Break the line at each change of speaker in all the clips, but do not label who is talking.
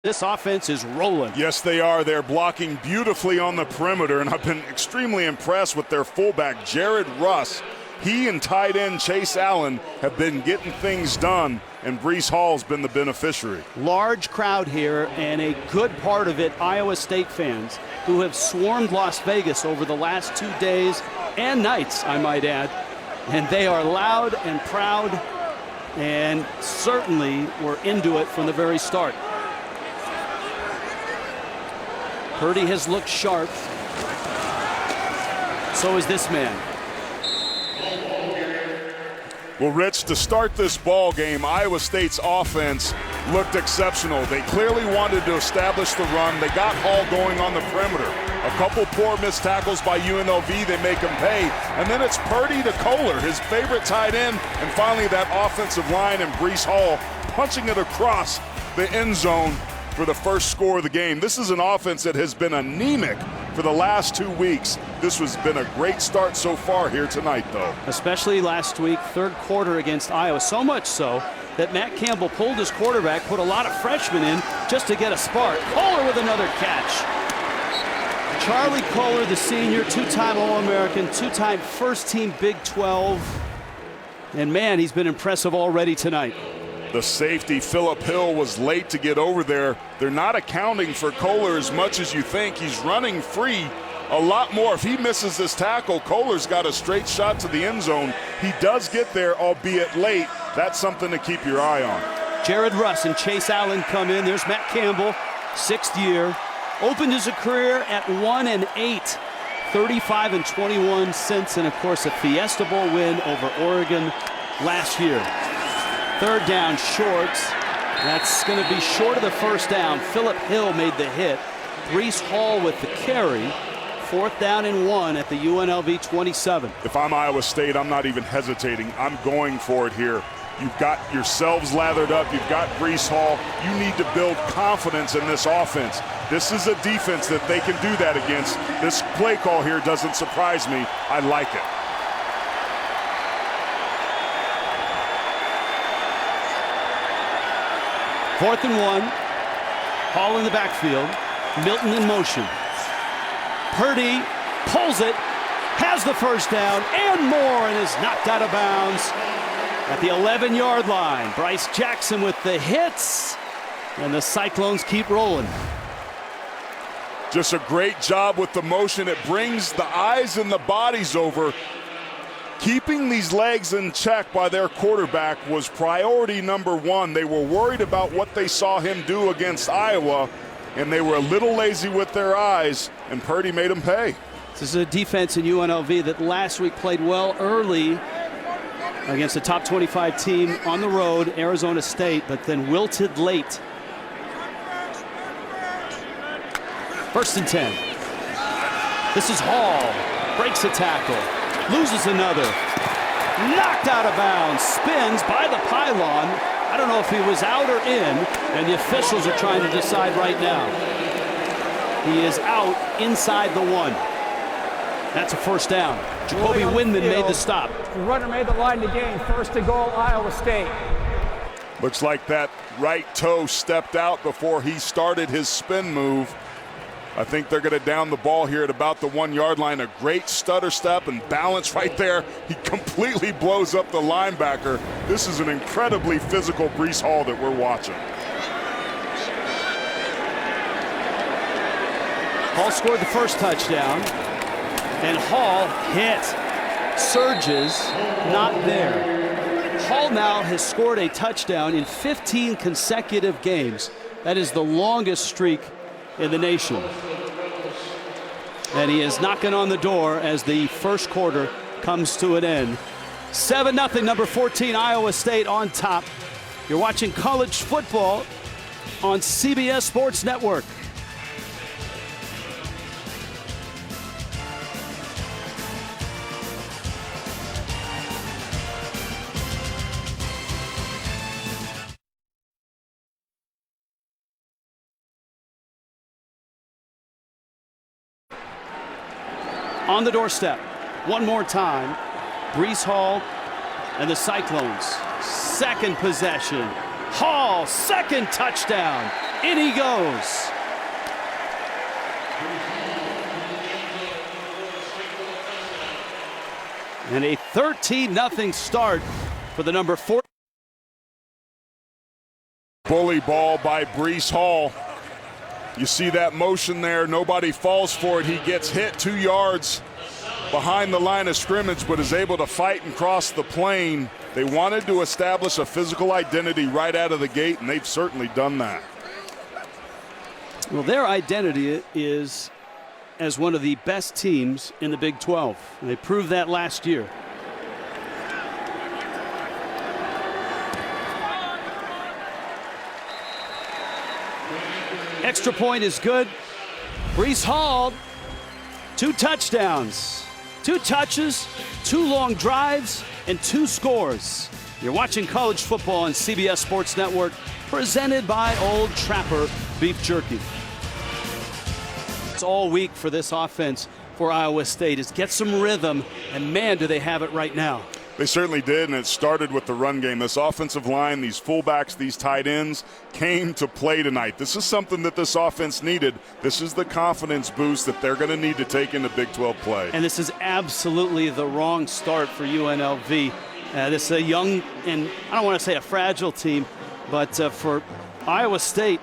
This offense is rolling.
Yes, they are. They're blocking beautifully on the perimeter, and I've been extremely impressed with their fullback, Jared Russ. He and tight end Chase Allen have been getting things done, and Breece Hall's been the beneficiary.
Large crowd here, and a good part of it Iowa State fans who have swarmed Las Vegas over the last 2 days and nights, I might add. And they are loud and proud, and certainly were into it from the very start. Purdy has looked sharp. So is this man.
Well, Rich, to start this ball game, Iowa State's offense looked exceptional. They clearly wanted to establish the run. They got Hall going on the perimeter. A couple poor missed tackles by UNLV, they make him pay. And then it's Purdy to Kohler, his favorite tight end. And finally that offensive line and Breece Hall punching it across the end zone for the first score of the game. This is an offense that has been anemic for the last 2 weeks. This has been a great start so far here tonight, though.
Especially last week, third quarter against Iowa. So much so that Matt Campbell pulled his quarterback, put a lot of freshmen in just to get a spark. Kohler with another catch. Charlie Kohler, the senior, two-time All-American, two-time first-team Big 12. And man, he's been impressive already tonight.
The safety, Phillip Hill, was late to get over there. They're not accounting for Kohler as much as you think. He's running free a lot more. If he misses this tackle, Kohler's got a straight shot to the end zone. He does get there, albeit late. That's something to keep your eye on.
Jared Russ and Chase Allen come in. There's Matt Campbell, 6th year. Opened his career at 1-8, 35-21 since, and of course a Fiesta Bowl win over Oregon last year. Third down short. That's going to be short of the first down. Phillip Hill made the hit. Breece Hall with the carry. 4th down and 1 at the UNLV 27.
If I'm Iowa State, I'm not even hesitating. I'm going for it here. You've got yourselves lathered up. You've got Breece Hall. You need to build confidence in this offense. This is a defense that they can do that against. This play call here doesn't surprise me. I like it.
Fourth and 1. Hall in the backfield. Milton in motion. Purdy pulls it, has the first down and more, and is knocked out of bounds at the 11-yard line. Bryce Jackson with the hits, and the Cyclones keep rolling.
Just a great job with the motion. It brings the eyes and the bodies over. Keeping these legs in check by their quarterback was priority number 1. They were worried about what they saw him do against Iowa, and they were a little lazy with their eyes, and Purdy made them pay.
This is a defense in UNLV that last week played well early against a top 25 team on the road, Arizona State, but then wilted late. 1st and 10. This is Hall. Breaks a tackle. Loses another. Knocked out of bounds. Spins by the pylon. I don't know if he was out or in, and the officials are trying to decide right now. He is out inside the 1. That's a first down. Jacoby Windman made the stop.
The runner made the line to gain. 1st and goal, Iowa State.
Looks like that right toe stepped out before he started his spin move. I think they're going to down the ball here at about the 1-yard line. A great stutter step and balance right there. He completely blows up the linebacker. This is an incredibly physical Breece Hall that we're watching.
Hall scored the first touchdown, and Hall hit. Surges, not there. Hall now has scored a touchdown in 15 consecutive games. That is the longest streak in the nation. And he is knocking on the door as the first quarter comes to an end. 7-0, number 14, Iowa State on top. You're watching college football on CBS Sports Network. On the doorstep, one more time, Breece Hall and the Cyclones. Second possession. Hall, second touchdown. In he goes. And a 13-0 start for the number 4.
Bully ball by Breece Hall. You see that motion there. Nobody falls for it. He gets hit 2 yards behind the line of scrimmage, but is able to fight and cross the plane. They wanted to establish a physical identity right out of the gate, and they've certainly done that.
Well, their identity is as one of the best teams in the Big 12. And they proved that last year. Extra point is good. Breece Hall, 2 touchdowns, 2 touches, 2 long drives, and 2 scores. You're watching college football on CBS Sports Network, presented by Old Trapper Beef Jerky. It's all week for this offense for Iowa State is get some rhythm, and man, do they have it right now.
They certainly did, and it started with the run game. This offensive line, these fullbacks, these tight ends came to play tonight. This is something that this offense needed. This is the confidence boost that they're going to need to take into Big 12 play.
And this is absolutely the wrong start for UNLV. This is a young, and I don't want to say a fragile team, but for Iowa State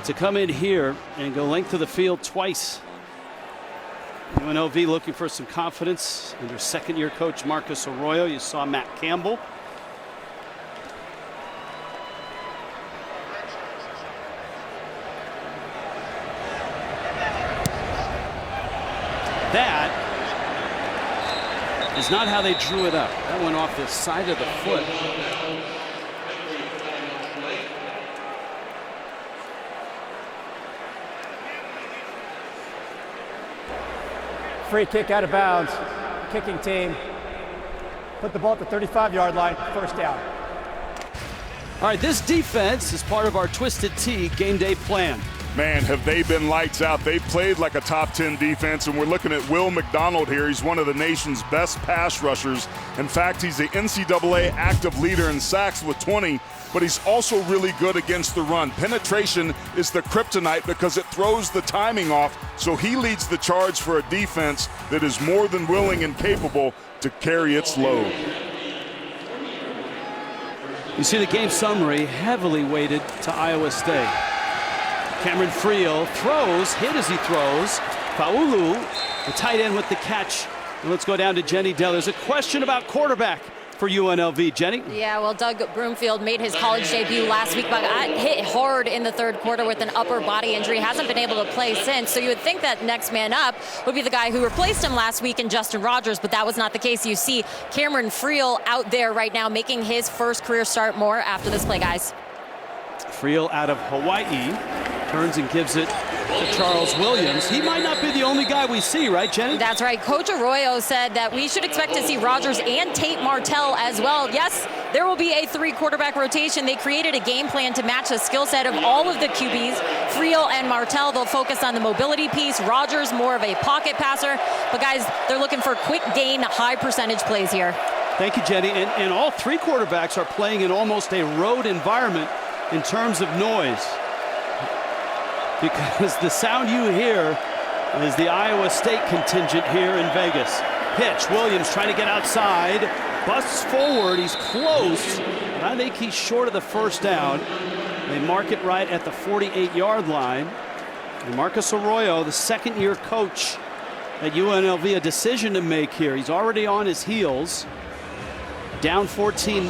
to come in here and go length of the field twice. UNLV looking for some confidence under second-year coach Marcus Arroyo. You saw Matt Campbell. That is not how they drew it up. That went off the side of the foot.
Free kick out of bounds. Kicking team. Put the ball at the 35-yard line. First down.
All right, this defense is part of our Twisted Tea game day plan.
Man, have they been lights out. They've played like a top 10 defense, and we're looking at Will McDonald here. He's one of the nation's best pass rushers. In fact, he's the NCAA active leader in sacks with 20, but he's also really good against the run. Penetration is the kryptonite because it throws the timing off, so he leads the charge for a defense that is more than willing and capable to carry its load.
You see the game summary heavily weighted to Iowa State. Cameron Friel throws, hit as he throws. Faulu, the tight end with the catch. And let's go down to Jenny Dell. There's a question about quarterback for UNLV. Jenny?
Yeah, well, Doug Broomfield made his college debut last week, but got hit hard in the third quarter with an upper body injury. Hasn't been able to play since. So you would think that next man up would be the guy who replaced him last week in Justin Rogers, but that was not the case. You see Cameron Friel out there right now making his first career start. More after this play, guys.
Friel out of Hawaii turns and gives it to Charles Williams. He might not be the only guy we see, right, Jenny?
That's right. Coach Arroyo said that we should expect to see Rogers and Tate Martell as well. Yes, there will be a 3-quarterback rotation. They created a game plan to match the skill set of all of the QBs. Friel and Martell, they'll focus on the mobility piece. Rogers, more of a pocket passer. But guys, they're looking for quick gain, high percentage plays here.
Thank you, Jenny. And all 3 quarterbacks are playing in almost a road environment in terms of noise, because the sound you hear is the Iowa State contingent here in Vegas. Pitch, Williams trying to get outside, busts forward, he's close, but I think he's short of the first down. They mark it right at the 48-yard line. And Marcus Arroyo, the second-year coach at UNLV, a decision to make here. He's already on his heels, down 14-0.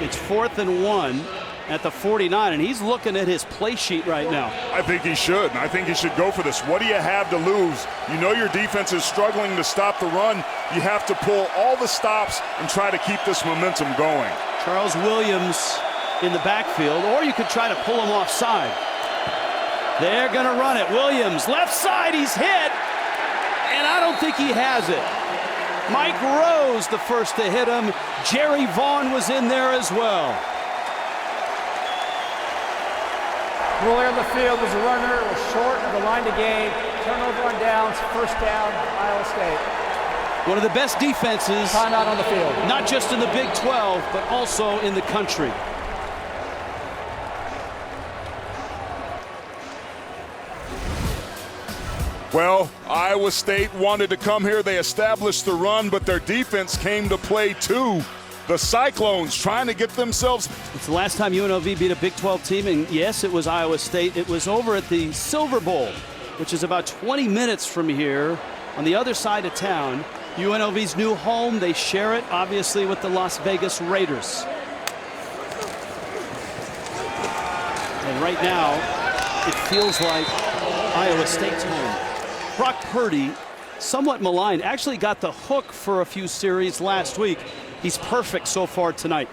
It's 4th and 1. At the 49, and he's looking at his play sheet right now.
I think he should. I think he should go for this. What do you have to lose? You know your defense is struggling to stop the run. You have to pull all the stops and try to keep this momentum going.
Charles Williams in the backfield, or you could try to pull him offside. They're going to run it. Williams, left side, he's hit, and I don't think he has it. Mike Rose, the first to hit him. Jerry Vaughn was in there as well.
Ruler on the field was a runner, was short of the line to gain. Turnover on downs, first down, Iowa State.
One of the best defenses.
Timeout on the field.
Not just in the Big 12, but also in the country.
Well, Iowa State wanted to come here. They established the run, but their defense came to play too. The Cyclones trying to get themselves.
It's the last time UNLV beat a Big 12 team, and yes, it was Iowa State. It was over at the Silver Bowl, which is about 20 minutes from here on the other side of town. UNLV's new home. They share it, obviously, with the Las Vegas Raiders. And right now, it feels like Iowa State's home. Brock Purdy, somewhat maligned, actually got the hook for a few series last week. He's perfect so far tonight.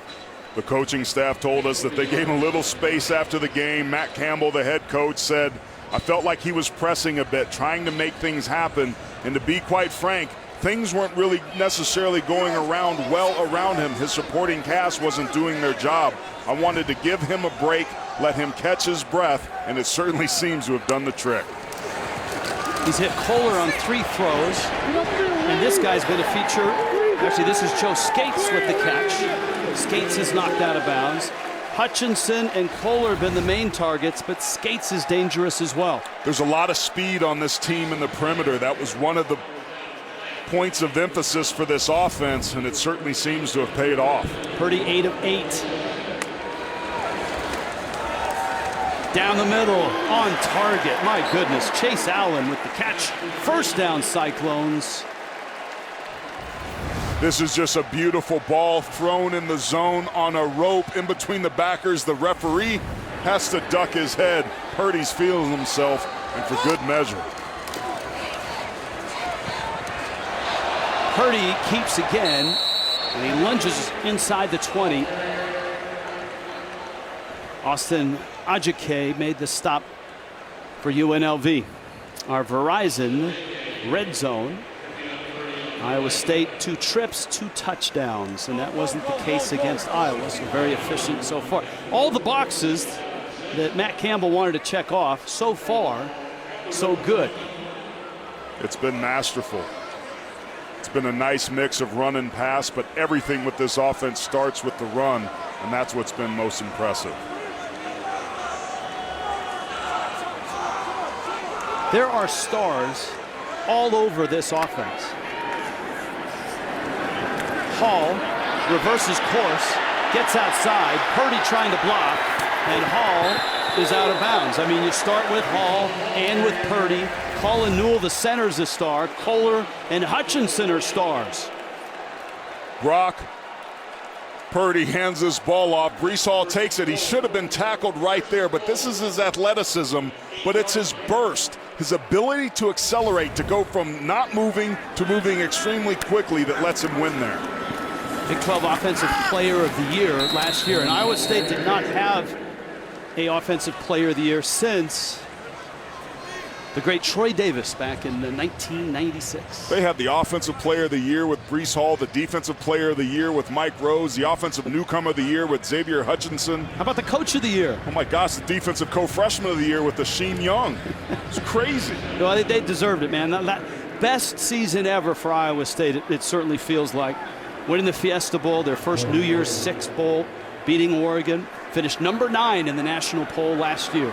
The coaching staff told us that they gave him a little space after the game. Matt Campbell, the head coach, said, I felt like he was pressing a bit, trying to make things happen. And to be quite frank, things weren't really necessarily going around well around him. His supporting cast wasn't doing their job. I wanted to give him a break, let him catch his breath, and it certainly seems to have done the trick.
He's hit Kohler on 3 throws, and this guy's been a feature. Actually, this is Joe Skates with the catch. Skates is knocked out of bounds. Hutchinson and Kohler have been the main targets, but Skates is dangerous as well.
There's a lot of speed on this team in the perimeter. That was one of the points of emphasis for this offense, and it certainly seems to have paid off.
Purdy 8 of 8. Down the middle, on target. My goodness, Chase Allen with the catch. First down, Cyclones.
This is just a beautiful ball thrown in the zone on a rope in between the backers. The referee has to duck his head. Purdy's feeling himself, and for good measure.
Purdy keeps again, and he lunges inside the 20. Austin Ajike made the stop for UNLV. Our Verizon red zone. Iowa State 2 trips, 2 touchdowns, and that wasn't the case against Iowa, so very efficient so far. All the boxes that Matt Campbell wanted to check off, so far, so good.
It's been masterful. It's been a nice mix of run and pass, but everything with this offense starts with the run, and that's what's been most impressive.
There are stars all over this offense. Hall reverses course, gets outside, Purdy trying to block, and Hall is out of bounds. I mean, you start with Hall and with Purdy. Colin Newell, the center's a star. Kohler and Hutchinson are stars.
Brock Purdy hands this ball off. Breece Hall takes it. He should have been tackled right there, but this is his athleticism, but it's his burst, his ability to accelerate, to go from not moving to moving extremely quickly that lets him win there.
Big 12 Offensive Player of the Year last year, and Iowa State did not have a Offensive Player of the Year since the great Troy Davis back in 1996.
They had the Offensive Player of the Year with Breece Hall, the Defensive Player of the Year with Mike Rose, the Offensive Newcomer of the Year with Xavier Hutchinson.
How about the Coach of the Year?
Oh my gosh, the Defensive Co-Freshman of the Year with Asheen Young. It's crazy.
Well, they deserved it, man. That best season ever for Iowa State, it certainly feels like. Winning the Fiesta Bowl, their first New Year's Six Bowl, beating Oregon, finished number 9 in the national poll last year.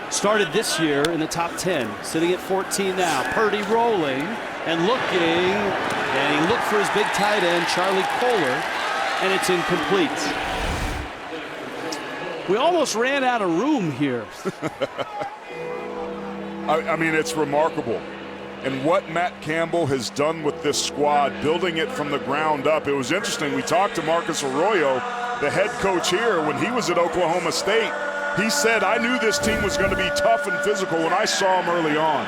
Started this year in the top 10, sitting at 14 now. Purdy rolling and looking, and he looked for his big tight end, Charlie Kohler, and it's incomplete. We almost ran out of room here.
I mean, it's remarkable. And what Matt Campbell has done with this squad, building it from the ground up. It was interesting. We talked to Marcus Arroyo, the head coach here, when he was at Oklahoma State. He said, I knew this team was going to be tough and physical when I saw them early on.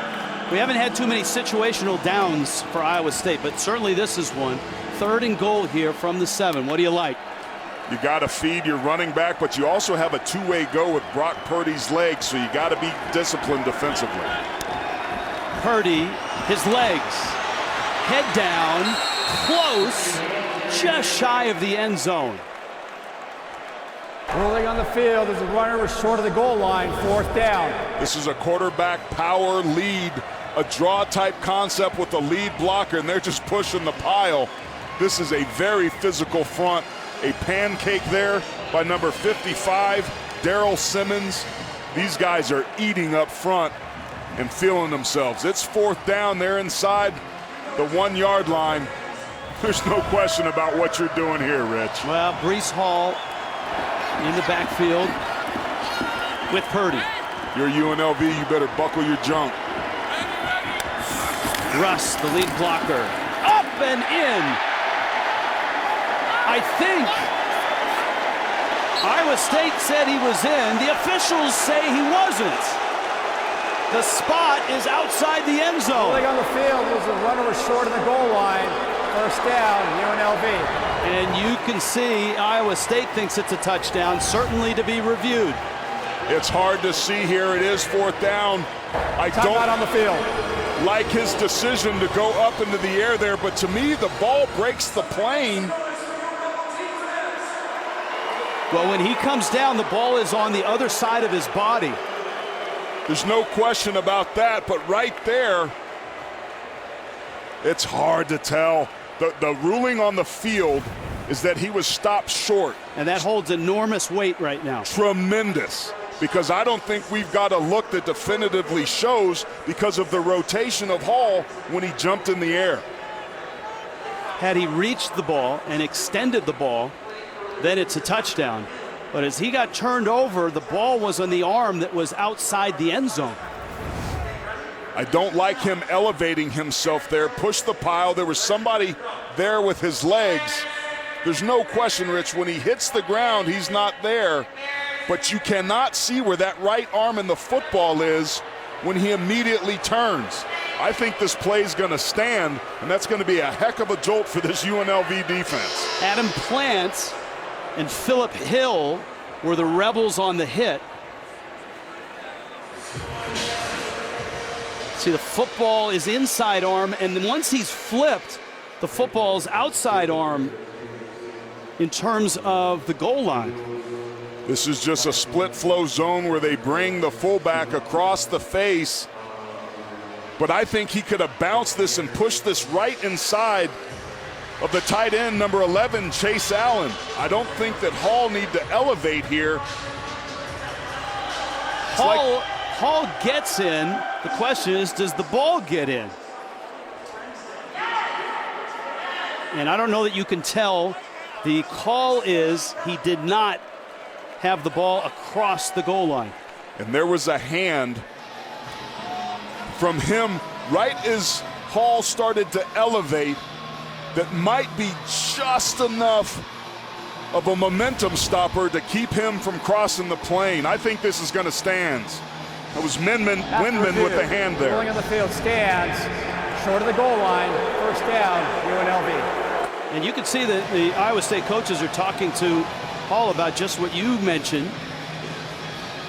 We haven't had too many situational downs for Iowa State, but certainly this is one. 3rd and goal here from the 7. What do you like?
You got to feed your running back, but you also have a two-way go with Brock Purdy's legs, so you got to be disciplined defensively.
Purdy, his legs, head down, close, just shy of the end zone.
Rolling on the field as the runner was short of the goal line, 4th down.
This is a quarterback power lead, a draw type concept with a lead blocker, and they're just pushing the pile. This is a very physical front. A pancake there by number 55, Darrell Simmons. These guys are eating up front. and feeling themselves. It's 4th down. They're inside the 1 yard line. There's no question about what you're doing here, Rich.
Well, Breece Hall in the backfield with Purdy.
You're UNLV, you better buckle your jump.
Russ, the lead blocker, up and in. I think Iowa State said he was in. The officials say he wasn't. The spot is outside the end zone.
Holding on the field was the runner was short of the goal line. 1st down, UNLV.
And you can see Iowa State thinks it's a touchdown, certainly to be reviewed.
It's hard to see here. It is 4th down. I
Timeout
don't
on the field.
like his decision to go up into the air there, but to me, the ball breaks the plane.
Well, when he comes down, the ball is on the other side of his body.
There's no question about that, but right there, it's hard to tell. The ruling on the field is that he was stopped short.
And that holds enormous weight right now.
Tremendous, because I don't think we've got a look that definitively shows because of the rotation of Hall when he jumped in the air.
Had he reached the ball and extended the ball, then it's a touchdown. But as he got turned over, the ball was on the arm that was outside the end zone.
I don't like him elevating himself there, push the pile. There was somebody there with his legs. There's no question, Rich, when he hits the ground, he's not there. But you cannot see where that right arm in the football is when he immediately turns. I think this play is going to stand, and that's going to be a heck of a jolt for this UNLV defense.
Adam Plant and Phillip Hill were the rebels on the hit. See, the football is inside arm, and then once he's flipped, the football's outside arm in terms of the goal line.
This is just a split flow zone where they bring the fullback across the face. But I think he could have bounced this and pushed this right inside of the tight end, number 11, Chase Allen. I don't think that Hall need to elevate here.
Hall gets in. The question is, does the ball get in? And I don't know that you can tell. The call is he did not have the ball across the goal line.
And there was a hand from him right as Hall started to elevate that might be just enough of a momentum stopper to keep him from crossing the plane. I think this is going to stand. It was Windman with the hand there.
Rolling on the field stands, short of the goal line, 1st down, UNLV.
And you can see that the Iowa State coaches are talking to Hall about just what you mentioned.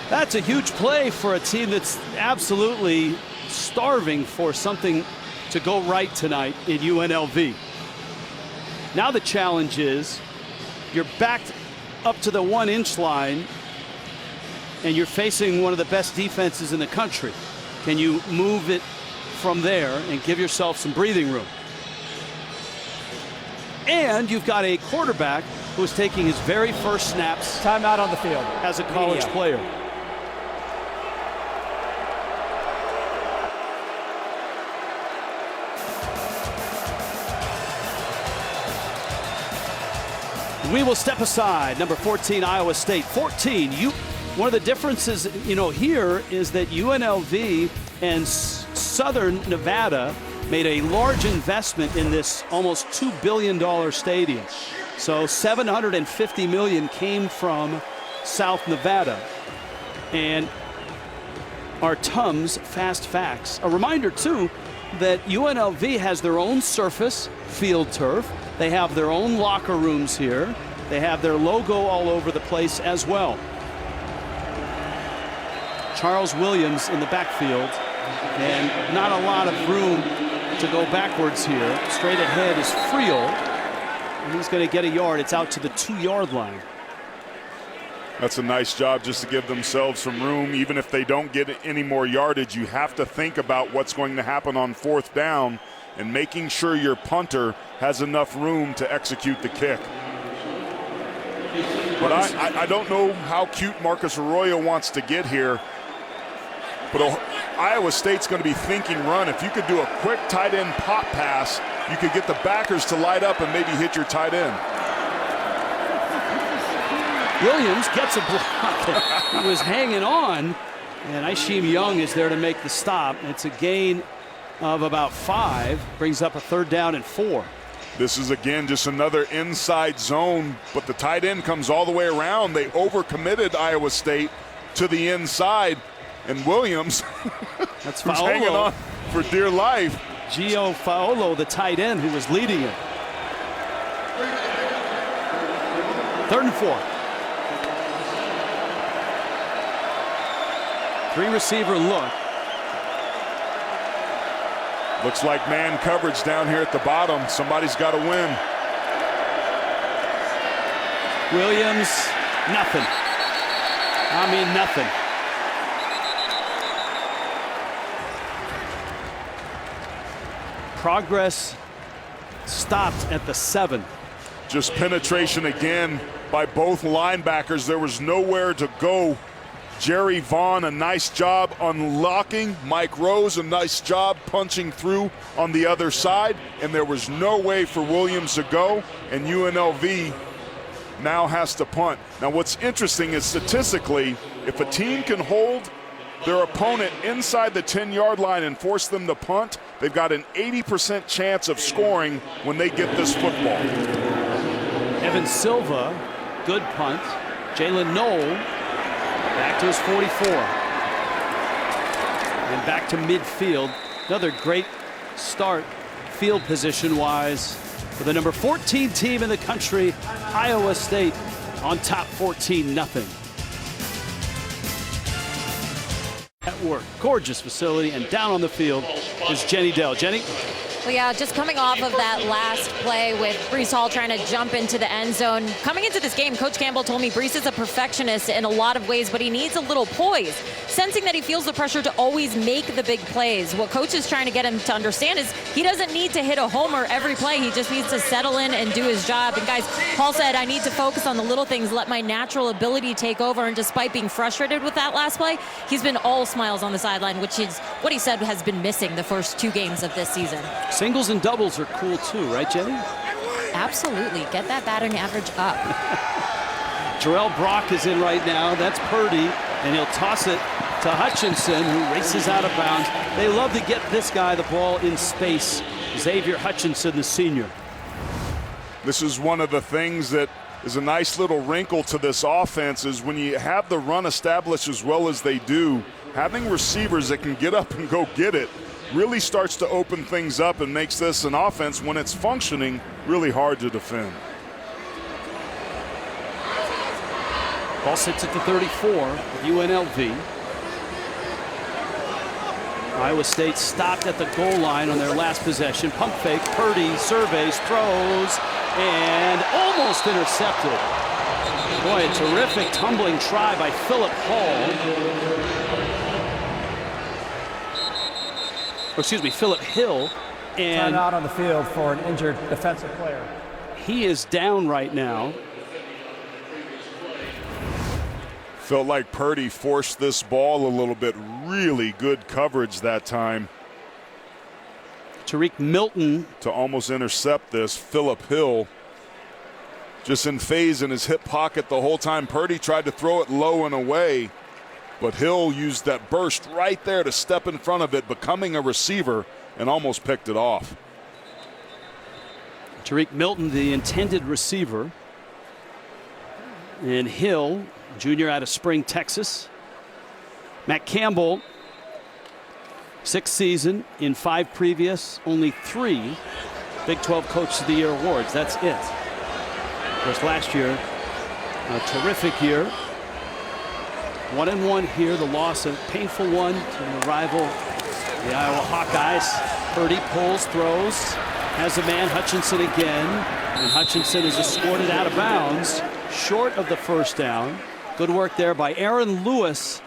That's a huge play for a team that's absolutely starving for something to go right tonight in UNLV. Now the challenge is you're backed up to the 1-inch line and you're facing one of the best defenses in the country. Can you move it from there and give yourself some breathing room? And you've got a quarterback who is taking his very first snaps.
Timeout on the field
As a college player. We will step aside. Number 14, Iowa State. 14. One of the differences, here is that UNLV and Southern Nevada made a large investment in this almost $2 billion stadium. So $750 million came from South Nevada. And our Tums Fast Facts. A reminder, too, that UNLV has their own surface, field turf. They have their own locker rooms here. They have their logo all over the place as well. Charles Williams in the backfield, and not a lot of room to go backwards here. Straight ahead is Friel, and he's going to get a yard. It's out to the 2-yard line.
That's a nice job just to give themselves some room. Even if they don't get any more yardage, you have to think about what's going to happen on 4th down and making sure your punter has enough room to execute the kick. But I don't know how cute Marcus Arroyo wants to get here. But Iowa State's going to be thinking run. If you could do a quick tight end pop pass, you could get the backers to light up and maybe hit your tight end.
Williams gets a block. He was hanging on, and Isheem Young is there to make the stop. It's a gain of about 5, brings up a 3rd down and 4.
This is, again, just another inside zone, but the tight end comes all the way around. They overcommitted Iowa State to the inside, and Williams
That's
who's hanging on for dear life.
Gio Faolo, the tight end, who was leading it. 3rd and 4. 3-receiver look.
Looks like man coverage down here at the bottom. Somebody's got to win.
Williams, nothing. I mean, nothing. Progress stopped at the 7.
Just penetration again by both linebackers. There was nowhere to go. Jerry Vaughn, a nice job unlocking. Mike Rose, a nice job punching through on the other side. And there was no way for Williams to go. And UNLV now has to punt. Now what's interesting is statistically, if a team can hold their opponent inside the 10-yard line and force them to punt, they've got an 80% chance of scoring when they get this football.
Evan Silva, good punt. Jalen Knoll back to his 44. And back to midfield. Another great start field position-wise for the number 14 team in the country, Iowa State, on top 14-0. At work, gorgeous facility, and down on the field is Jenny Dell. Jenny?
Well, yeah, just coming off of that last play with Breece Hall trying to jump into the end zone. Coming into this game, Coach Campbell told me Breece is a perfectionist in a lot of ways, but he needs a little poise, sensing that he feels the pressure to always make the big plays. What Coach is trying to get him to understand is he doesn't need to hit a homer every play. He just needs to settle in and do his job. And guys, Hall said, I need to focus on the little things, let my natural ability take over. And despite being frustrated with that last play, he's been all smiles on the sideline, which is what he said has been missing the first 2 games of this season.
Singles and doubles are cool too, right, Jenny?
Absolutely. Get that batting average up.
Jarrell Brock is in right now. That's Purdy, and he'll toss it to Hutchinson, who races out of bounds. They love to get this guy the ball in space. Xavier Hutchinson, the senior.
This is one of the things that is a nice little wrinkle to this offense is when you have the run established as well as they do, having receivers that can get up and go get it really starts to open things up and makes this an offense, when it's functioning, really hard to defend.
Ball sits at the 34 of UNLV. Iowa State stopped at the goal line on their last possession. Pump fake, Purdy surveys, throws, and almost intercepted. Boy, a terrific tumbling try by Philip Hall. Philip Hill. And
Time out on the field for an injured defensive player.
He is down right now.
Felt like Purdy forced this ball a little bit. Really good coverage that time.
Tariq Milton
to almost intercept this. Philip Hill just in phase in his hip pocket the whole time. Purdy tried to throw it low and away, but Hill used that burst right there to step in front of it, becoming a receiver, and almost picked it off.
Tariq Milton, the intended receiver. And Hill, junior out of Spring, Texas. Matt Campbell, 6th season in 5 previous, only 3 Big 12 Coach of the Year awards. That's it. Of course, last year, a terrific year. 1-1 here, the loss, a painful one to the rival, the Iowa Hawkeyes. Purdy pulls, throws, has a man, Hutchinson again, and Hutchinson is escorted out of bounds, short of the first down. Good work there by Aaron Lewis,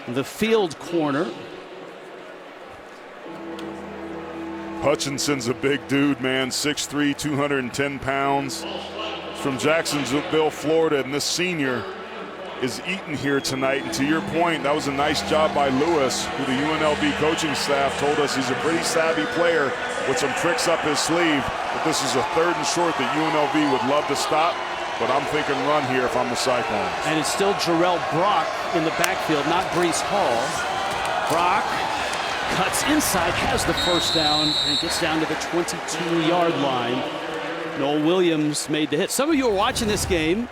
the field corner.
Hutchinson's a big dude, man, 6'3", 210 pounds. From Jacksonville, Florida, and this senior is eaten here tonight. And to your point, that was a nice job by Lewis, who the UNLV coaching staff told us he's a pretty savvy player with some tricks up his sleeve. But this is a 3rd and short that UNLV would love to stop. But I'm thinking run here if I'm the Cyclones.
And it's still Jarrell Brock in the backfield, not Breece Hall. Brock cuts inside, has the first down, and gets down to the 22-yard line. Noel Williams made the hit. Some of you are watching this game.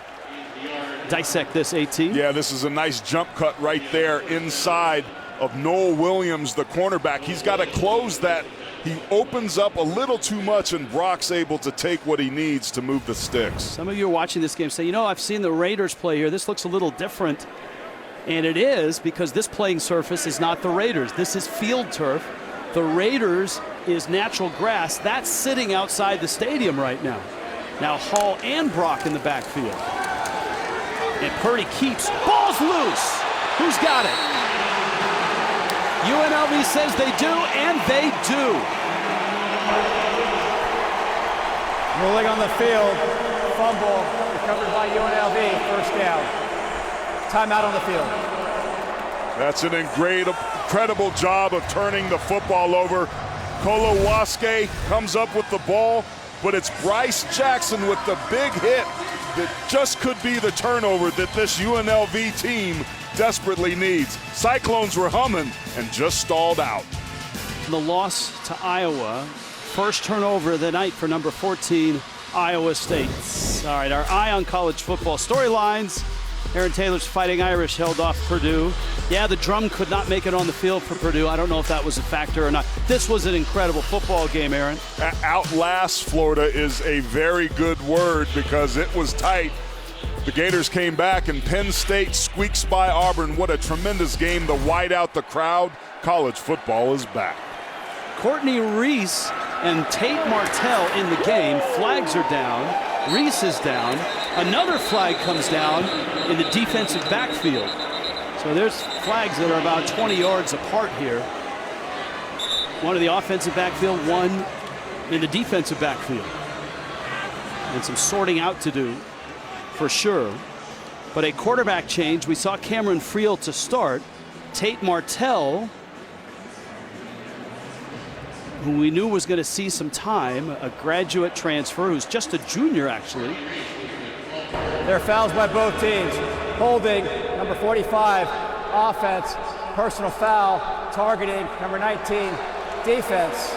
Dissect this, AT.
Yeah, this is a nice jump cut right there inside of Noel Williams, the cornerback. He's got to close that. He opens up a little too much, and Brock's able to take what he needs to move the sticks.
Some of you are watching this game say, you know, I've seen the Raiders play here. This looks a little different. And it is, because this playing surface is not the Raiders. This is field turf. The Raiders is natural grass. That's sitting outside the stadium right now. Now Hall and Brock in the backfield. And Purdy keeps. Ball's loose. Who's got it? UNLV says they do, and they do.
Rolling on the field, fumble, recovered by UNLV, first down. Timeout on the field.
That's an incredible job of turning the football over. Kolowaske comes up with the ball, but it's Bryce Jackson with the big hit that just could be the turnover that this UNLV team desperately needs. Cyclones were humming and just stalled out.
The loss to Iowa, first turnover of the night for number 14, Iowa State. All right, our eye on college football storylines. Aaron Taylor's Fighting Irish held off Purdue. Yeah, the drum could not make it on the field for Purdue. I don't know if that was a factor or not. This was an incredible football game, Aaron.
Outlast Florida is a very good word because it was tight. The Gators came back, and Penn State squeaks by Auburn. What a tremendous game to white out the crowd. College football is back.
Courtney Reese and Tate Martell in the game. Flags are down. Reese is down. Another flag comes down in the defensive backfield. So there's flags that are about 20 yards apart here. One in the offensive backfield, one in the defensive backfield. And some sorting out to do, for sure. But a quarterback change. We saw Cameron Friel to start. Tate Martell, who we knew was going to see some time, a graduate transfer who's just a junior, actually.
There are fouls by both teams. Holding, number 45, offense, personal foul, targeting, number 19, defense.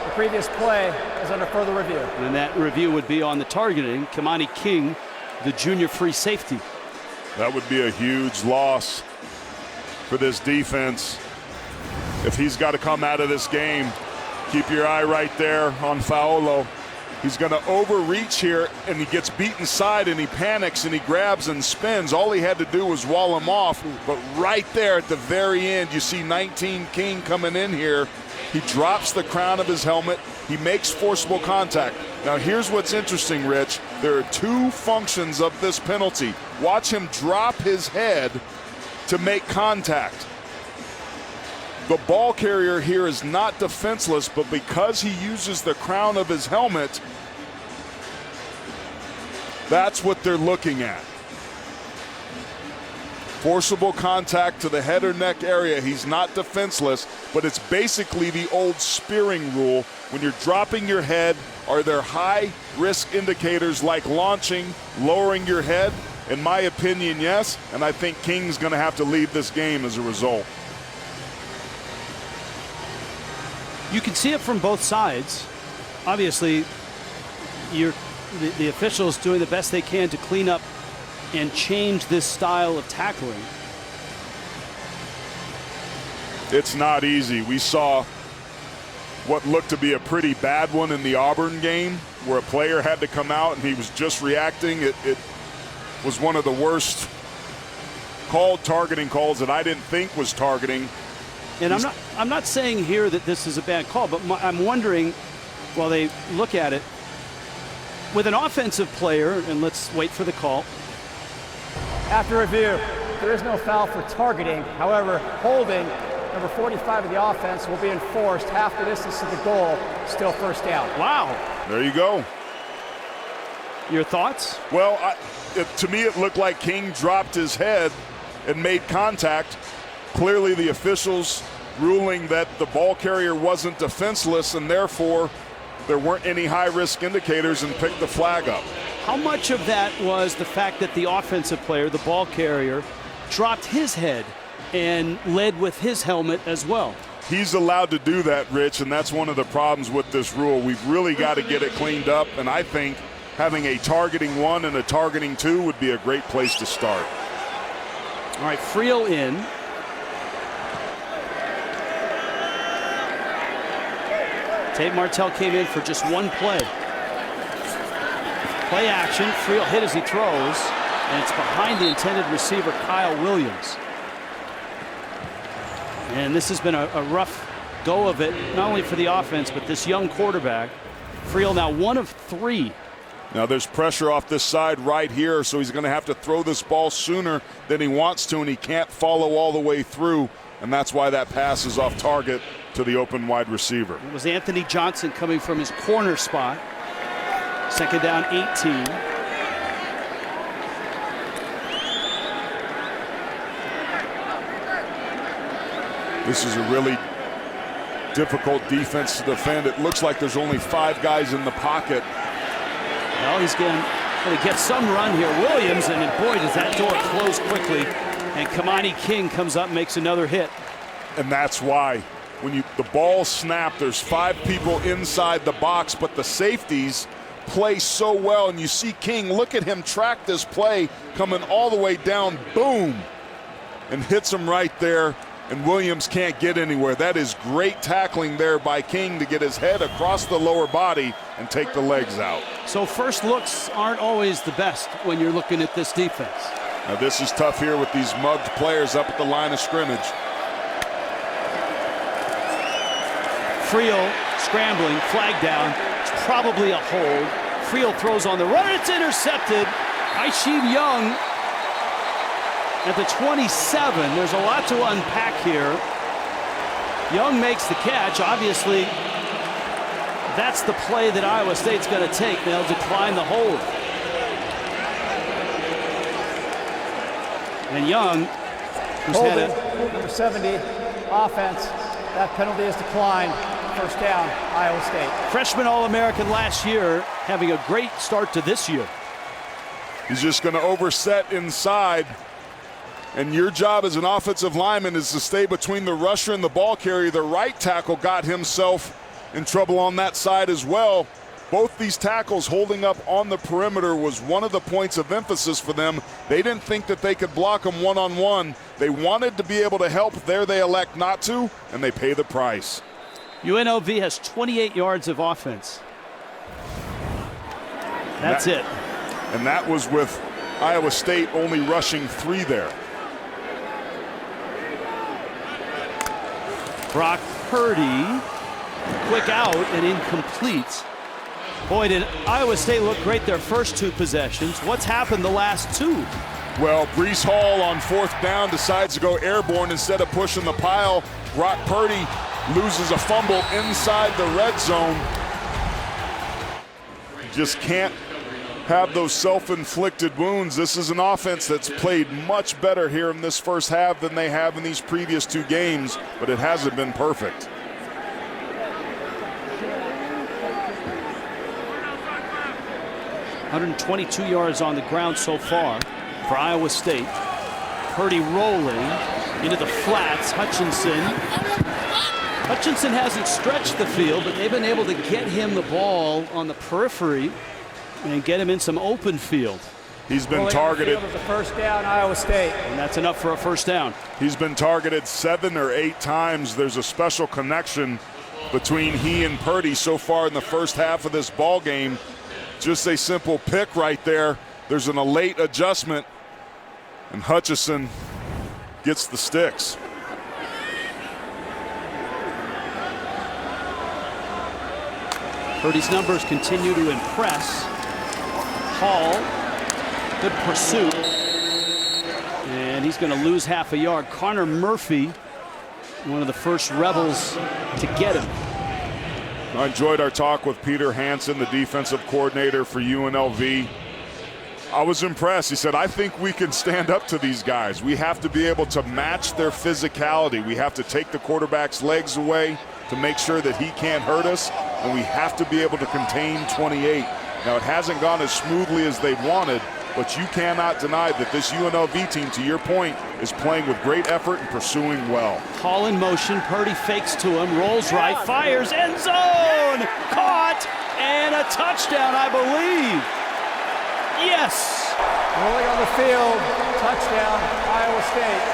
The previous play is under further review.
And that review would be on the targeting. Kamani King, the junior free safety.
That would be a huge loss for this defense. If he's got to come out of this game, keep your eye right there on Faolo. He's going to overreach here, and he gets beat inside, and he panics, and he grabs and spins. All he had to do was wall him off. But right there at the very end, you see 19 King coming in here. He drops the crown of his helmet. He makes forcible contact. Now, here's what's interesting, Rich. There are two functions of this penalty. Watch him drop his head to make contact. The ball carrier here is not defenseless, but because he uses the crown of his helmet, that's what they're looking at. Forcible contact to the head or neck area. He's not defenseless, but it's basically the old spearing rule. When you're dropping your head, are there high risk indicators like launching, lowering your head? In my opinion, yes, and I think King's going to have to leave this game as a result.
You can see it from both sides. Obviously, the officials doing the best they can to clean up and change this style of tackling.
It's not easy. We saw what looked to be a pretty bad one in the Auburn game where a player had to come out and he was just reacting. It was one of the worst called targeting calls that I didn't think was targeting.
And I'm not saying here that this is a bad call, but I'm wondering, while they look at it, with an offensive player, and let's wait for the call.
After review, there is no foul for targeting. However, holding, number 45 of the offense, will be enforced half the distance to the goal, still first down.
Wow.
There you go.
Your thoughts?
Well, to me, it looked like King dropped his head and made contact. Clearly, the officials ruling that the ball carrier wasn't defenseless, and therefore there weren't any high-risk indicators, and picked the flag up.
How much of that was the fact that the offensive player, the ball carrier, dropped his head and led with his helmet as well?
He's allowed to do that, Rich, and that's one of the problems with this rule. We've really got to get it cleaned up, and I think having a targeting 1 and a targeting 2 would be a great place to start.
All right, Friel in. Tate Martell came in for just one play. Play action. Friel hit as he throws, and it's behind the intended receiver, Kyle Williams. And this has been a rough go of it, not only for the offense, but this young quarterback. Friel now 1 of 3.
Now there's pressure off this side right here, so he's going to have to throw this ball sooner than he wants to, and he can't follow all the way through, and that's why that pass is off target to the open wide receiver.
It was Anthony Johnson coming from his corner spot. Second down, 18.
This is a really difficult defense to defend. It looks like there's only 5 guys in the pocket.
Well, he's going to get some run here. Williams, and boy, does that door close quickly. And Kamani King comes up and makes another hit.
And that's why when the ball snapped, there's 5 people inside the box, but the safeties play so well. And you see King, look at him track this play, coming all the way down, boom, and hits him right there. And Williams can't get anywhere. That is great tackling there by King to get his head across the lower body and take the legs out.
So first looks aren't always the best when you're looking at this defense.
Now this is tough here with these mugged players up at the line of scrimmage.
Friel scrambling, flag down. It's probably a hold. Friel throws on the run, it's intercepted. Aisheed Young at the 27. There's a lot to unpack here. Young makes the catch. Obviously, that's the play that Iowa State's going to take. They'll decline the hold. And Young, who's
Holding,
had
number 70, offense. That penalty is declined. First down, Iowa State.
freshman All-American last year, having a great start to this year.
He's just going to overset inside. And your job as an offensive lineman is to stay between the rusher and the ball carrier. The right tackle got himself in trouble on that side as well. Both these tackles holding up on the perimeter was one of the points of emphasis for them. They didn't think that they could block him one-on-one. They wanted to be able to help. There they elect not to, and they pay the price.
UNLV has 28 yards of offense. That's it.
And that was with Iowa State only rushing 3 there.
Brock Purdy, quick out and incomplete. Boy, did Iowa State look great their first 2 possessions. What's happened the last 2?
Well, Breece Hall on 4th down decides to go airborne instead of pushing the pile. Brock Purdy loses a fumble inside the red zone. Just can't have those self-inflicted wounds. This is an offense that's played much better here in this first half than they have in these previous 2 games, but it hasn't been perfect.
122 yards on the ground so far for Iowa State. Purdy rolling into the flats. Hutchinson hasn't stretched the field, but they've been able to get him the ball on the periphery and get him in some open field.
He's been targeted.
The first down, Iowa State.
And that's enough for a first down.
He's been targeted 7 or 8 times. There's a special connection between he and Purdy so far in the first half of this ball game. Just a simple pick right there. There's a late adjustment, and Hutchinson gets the sticks.
Purdy's numbers continue to impress. Hall, good pursuit. And he's going to lose half a yard. Connor Murphy, one of the first Rebels to get him.
I enjoyed our talk with Peter Hansen, the defensive coordinator for UNLV. I was impressed. He said, I think we can stand up to these guys. We have to be able to match their physicality. We have to take the quarterback's legs away to make sure that he can't hurt us, and we have to be able to contain 28. Now, it hasn't gone as smoothly as they wanted, but you cannot deny that this UNLV team, to your point, is playing with great effort and pursuing well.
Hall in motion, Purdy fakes to him, rolls right, fires, end zone! Caught, and a touchdown, I believe. Yes!
Rolling on the field, touchdown, Iowa State.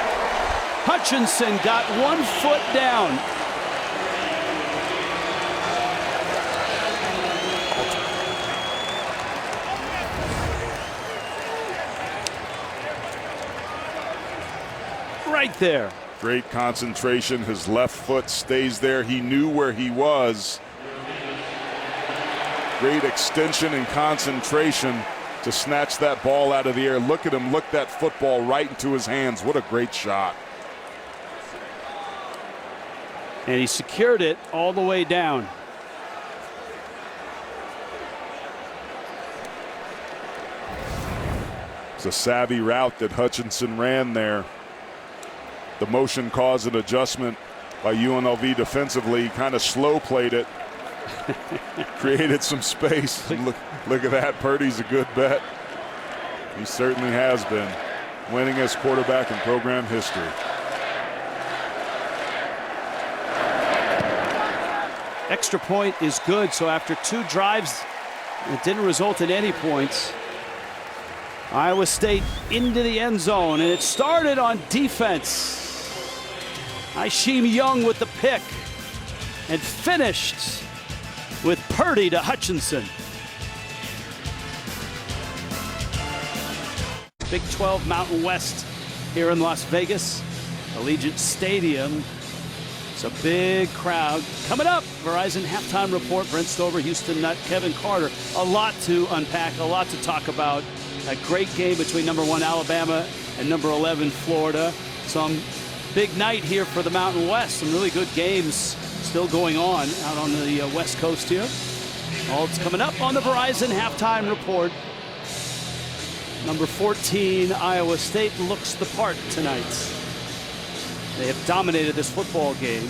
Hutchinson got 1 foot down. Right there.
Great concentration. His left foot stays there. He knew where he was. Great extension and concentration to snatch that ball out of the air. Look at him, look that football right into his hands. What a great shot.
And he secured it all the way down.
It's a savvy route that Hutchinson ran there. The motion caused an adjustment by UNLV defensively. Kind of slow played it. Created some space. Look at that. Purdy's a good bet. He certainly has been. Winningest quarterback in program history.
Extra point is good. So after 2 drives, it didn't result in any points. Iowa State into the end zone, and it started on defense. Isheem Young with the pick, and finished with Purdy to Hutchinson. Big 12 Mountain West here in Las Vegas, Allegiant Stadium. It's a big crowd. Coming up, Verizon halftime report. Brent Stover, Houston Nutt, Kevin Carter. A lot to unpack, a lot to talk about. A great game between number 1 Alabama and number 11 Florida. Some big night here for the Mountain West. Some really good games still going on out on the West Coast here. All it's coming up on the Verizon halftime report. Number 14 Iowa State looks the part tonight. They have dominated this football game.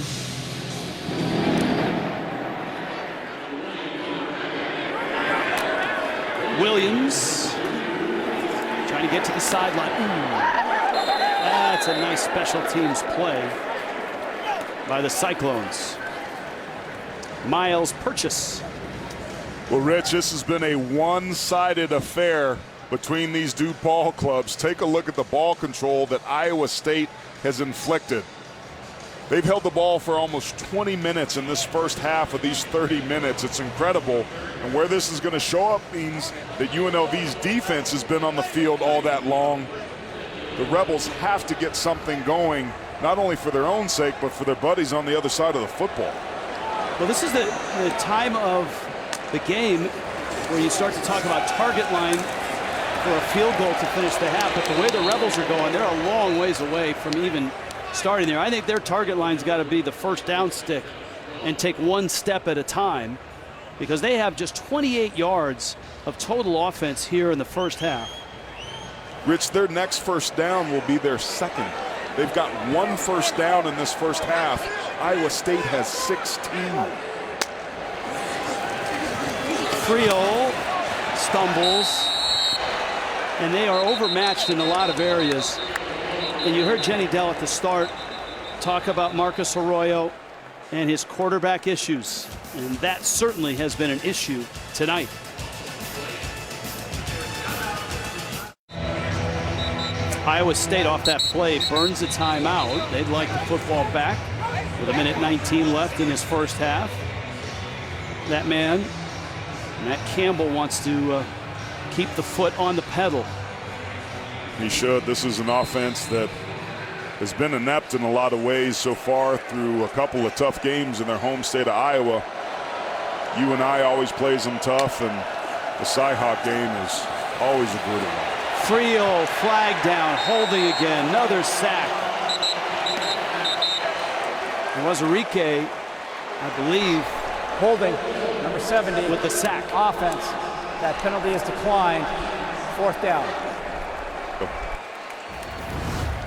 Williams trying to get to the sideline. That's a nice special teams play by the Cyclones. Miles Purchase.
Well, Rich, this has been a one-sided affair between these two ball clubs. Take a look at the ball control that Iowa State has inflicted. They've held the ball for almost 20 minutes in this first half of these 30 minutes. It's incredible. And where this is going to show up means that UNLV's defense has been on the field all that long. The Rebels have to get something going, not only for their own sake, but for their buddies on the other side of the football.
Well, this is the time of the game where you start to talk about target line for a field goal to finish the half. But the way the Rebels are going, they're a long ways away from even starting there. I think their target line's got to be the first down stick and take one step at a time, because they have just 28 yards of total offense here in the first half.
Rich, their next first down will be their second. They've got 1 first down in this first half. Iowa State has 16.
Friel stumbles, and they are overmatched in a lot of areas. And you heard Jenny Dell at the start talk about Marcus Arroyo and his quarterback issues, and that certainly has been an issue tonight. Iowa State off that play burns a timeout. They'd like the football back with 1:19 left in his first half. That man, Matt Campbell, wants to keep the foot on the pedal.
He should. This is an offense that has been inept in a lot of ways so far through a couple of tough games in their home state of Iowa. UNI always plays them tough, and the Cyhawk game is always a brutal one.
Friel flag down, holding again, another sack. It was Enrique, I believe,
Holding, number 70.
with the sack.
Offense. That penalty is declined. 4th down.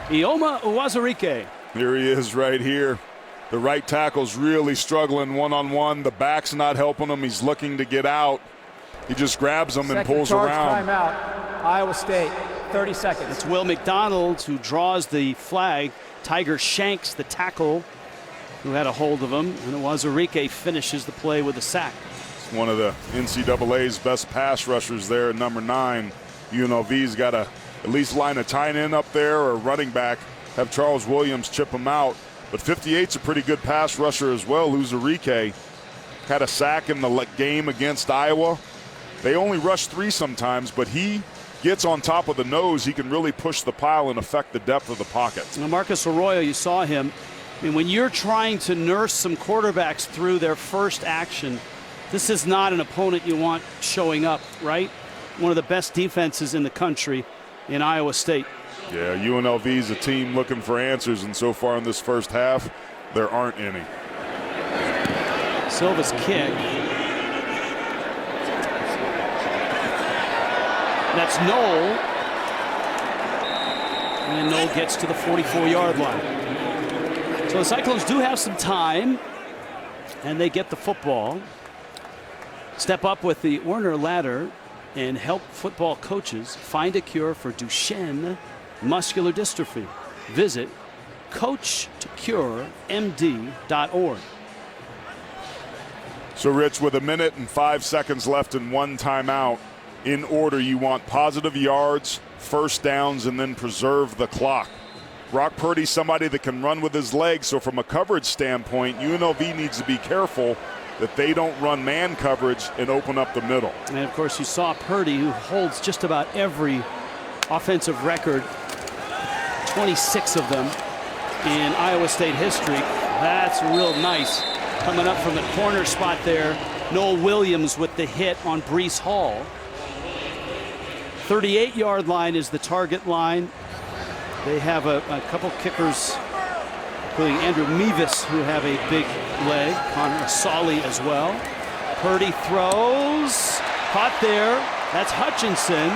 Ioma Uwazurike.
Here he is right here. The right tackle's really struggling one-on-one. The back's not helping him. He's looking to get out. He just grabs him and pulls around.
Timeout. Iowa State, 30 seconds.
It's Will McDonald who draws the flag. Tiger shanks the tackle who had a hold of him, and Uwazurike finishes the play with a sack.
It's one of the NCAA's best pass rushers there, number 9. UNLV's got to at least line a tight end up there or running back, have Charles Williams chip him out. But 58's a pretty good pass rusher as well. Uwazurike had a sack in the game against Iowa. They only rush 3 sometimes, but he gets on top of the nose. He can really push the pile and affect the depth of the pocket.
Now Marcus Arroyo, you saw him. I mean, when you're trying to nurse some quarterbacks through their first action, this is not an opponent you want showing up, right? One of the best defenses in the country in Iowa State.
Yeah, UNLV is a team looking for answers, and so far in this first half, there aren't any.
Silva's kick. That's Knoll. And Knoll gets to the 44-yard line. So the Cyclones do have some time, and they get the football. Step up with the Werner ladder and help football coaches find a cure for Duchenne muscular dystrophy. Visit coachtocuremd.org.
So, Rich, with 1 minute and 5 seconds left and 1 timeout, in order, you want positive yards, first downs, and then preserve the clock. Brock Purdy's somebody that can run with his legs, so from a coverage standpoint, UNLV needs to be careful that they don't run man coverage and open up the middle.
And, of course, you saw Purdy, who holds just about every offensive record, 26 of them in Iowa State history. That's real nice. Coming up from the corner spot there, Noel Williams with the hit on Breece Hall. 38-yard line is the target line. They have a couple kickers, including Andrew Mevis, who have a big leg. Connor Asali as well. Purdy throws. Caught there. That's Hutchinson.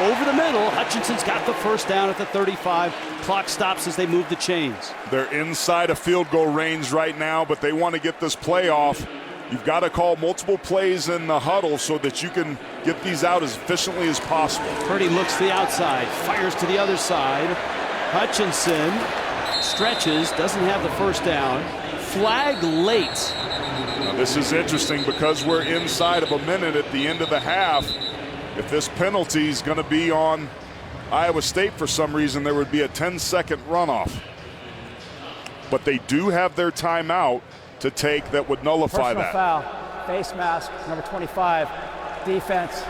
Over the middle. Hutchinson's got the first down at the 35. Clock stops as they move the chains.
They're inside a field goal range right now, but they want to get this play off. You've got to call multiple plays in the huddle so that you can get these out as efficiently as possible.
Purdy looks to the outside, fires to the other side. Hutchinson stretches, doesn't have the first down. Flag late.
Now this is interesting because we're inside of a minute at the end of the half. If this penalty is going to be on Iowa State for some reason, there would be a 10-second runoff. But they do have their timeout to take that would nullify
Personal
that.
Foul, face mask, number 25, defense.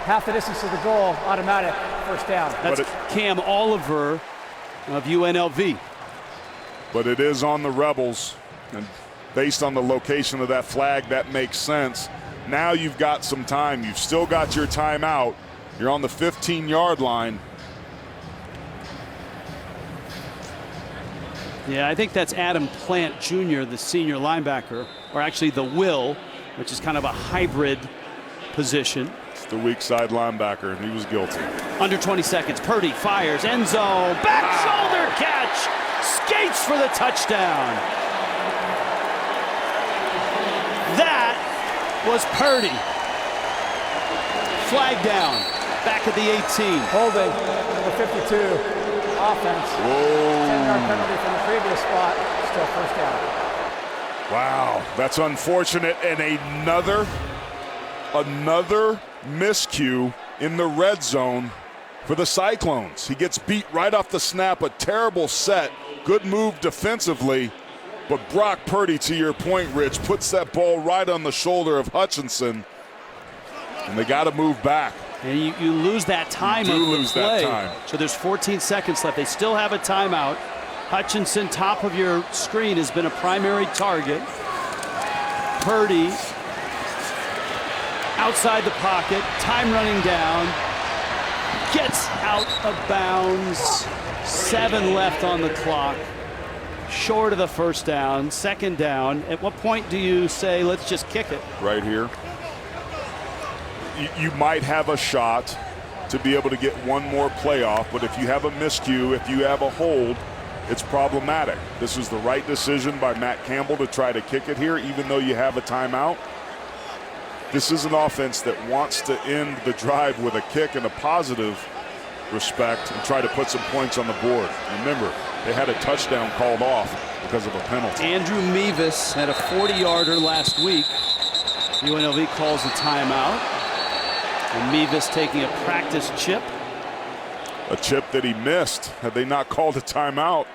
Half the distance to the goal, automatic, first down.
That's Cam Oliver of UNLV.
But it is on the Rebels, and based on the location of that flag, that makes sense. Now you've got some time. You've still got your timeout. You're on the 15-yard line.
Yeah, I think that's Adam Plant Jr., the senior linebacker, or actually the Will, which is kind of a hybrid position.
It's the weak side linebacker, and he was guilty.
Under 20 seconds, Purdy fires, end zone, back shoulder catch, skates for the touchdown. That was Purdy. Flag down, back at the 18.
Holding, number 52, offense. 10-yard penalty from the previous spot, still first down.
Wow, that's unfortunate, and another miscue in the red zone for the Cyclones. He gets beat right off the snap, a terrible set, good move defensively, but Brock Purdy, to your point, Rich, puts that ball right on the shoulder of Hutchinson, and they got to move back.
And you lose that time
You do
of the
lose
play.
that time.
So there's 14 seconds left. They still have a timeout. Hutchinson, top of your screen, has been a primary target. Purdy outside the pocket, time running down, gets out of bounds. 7 left on the clock. short of the first down, second down. At what point do you say, let's just kick it?
Right here. You might have a shot to be able to get one more playoff, but if you have a miscue, if you have a hold, it's problematic. This is the right decision by Matt Campbell to try to kick it here, even though you have a timeout. This is an offense that wants to end the drive with a kick in a positive respect and try to put some points on the board. Remember, they had a touchdown called off because of a penalty.
Andrew Mevis had a 40-yarder last week. UNLV calls a timeout. And Mevis taking a practice chip.
A chip that he missed. Had they not called a timeout,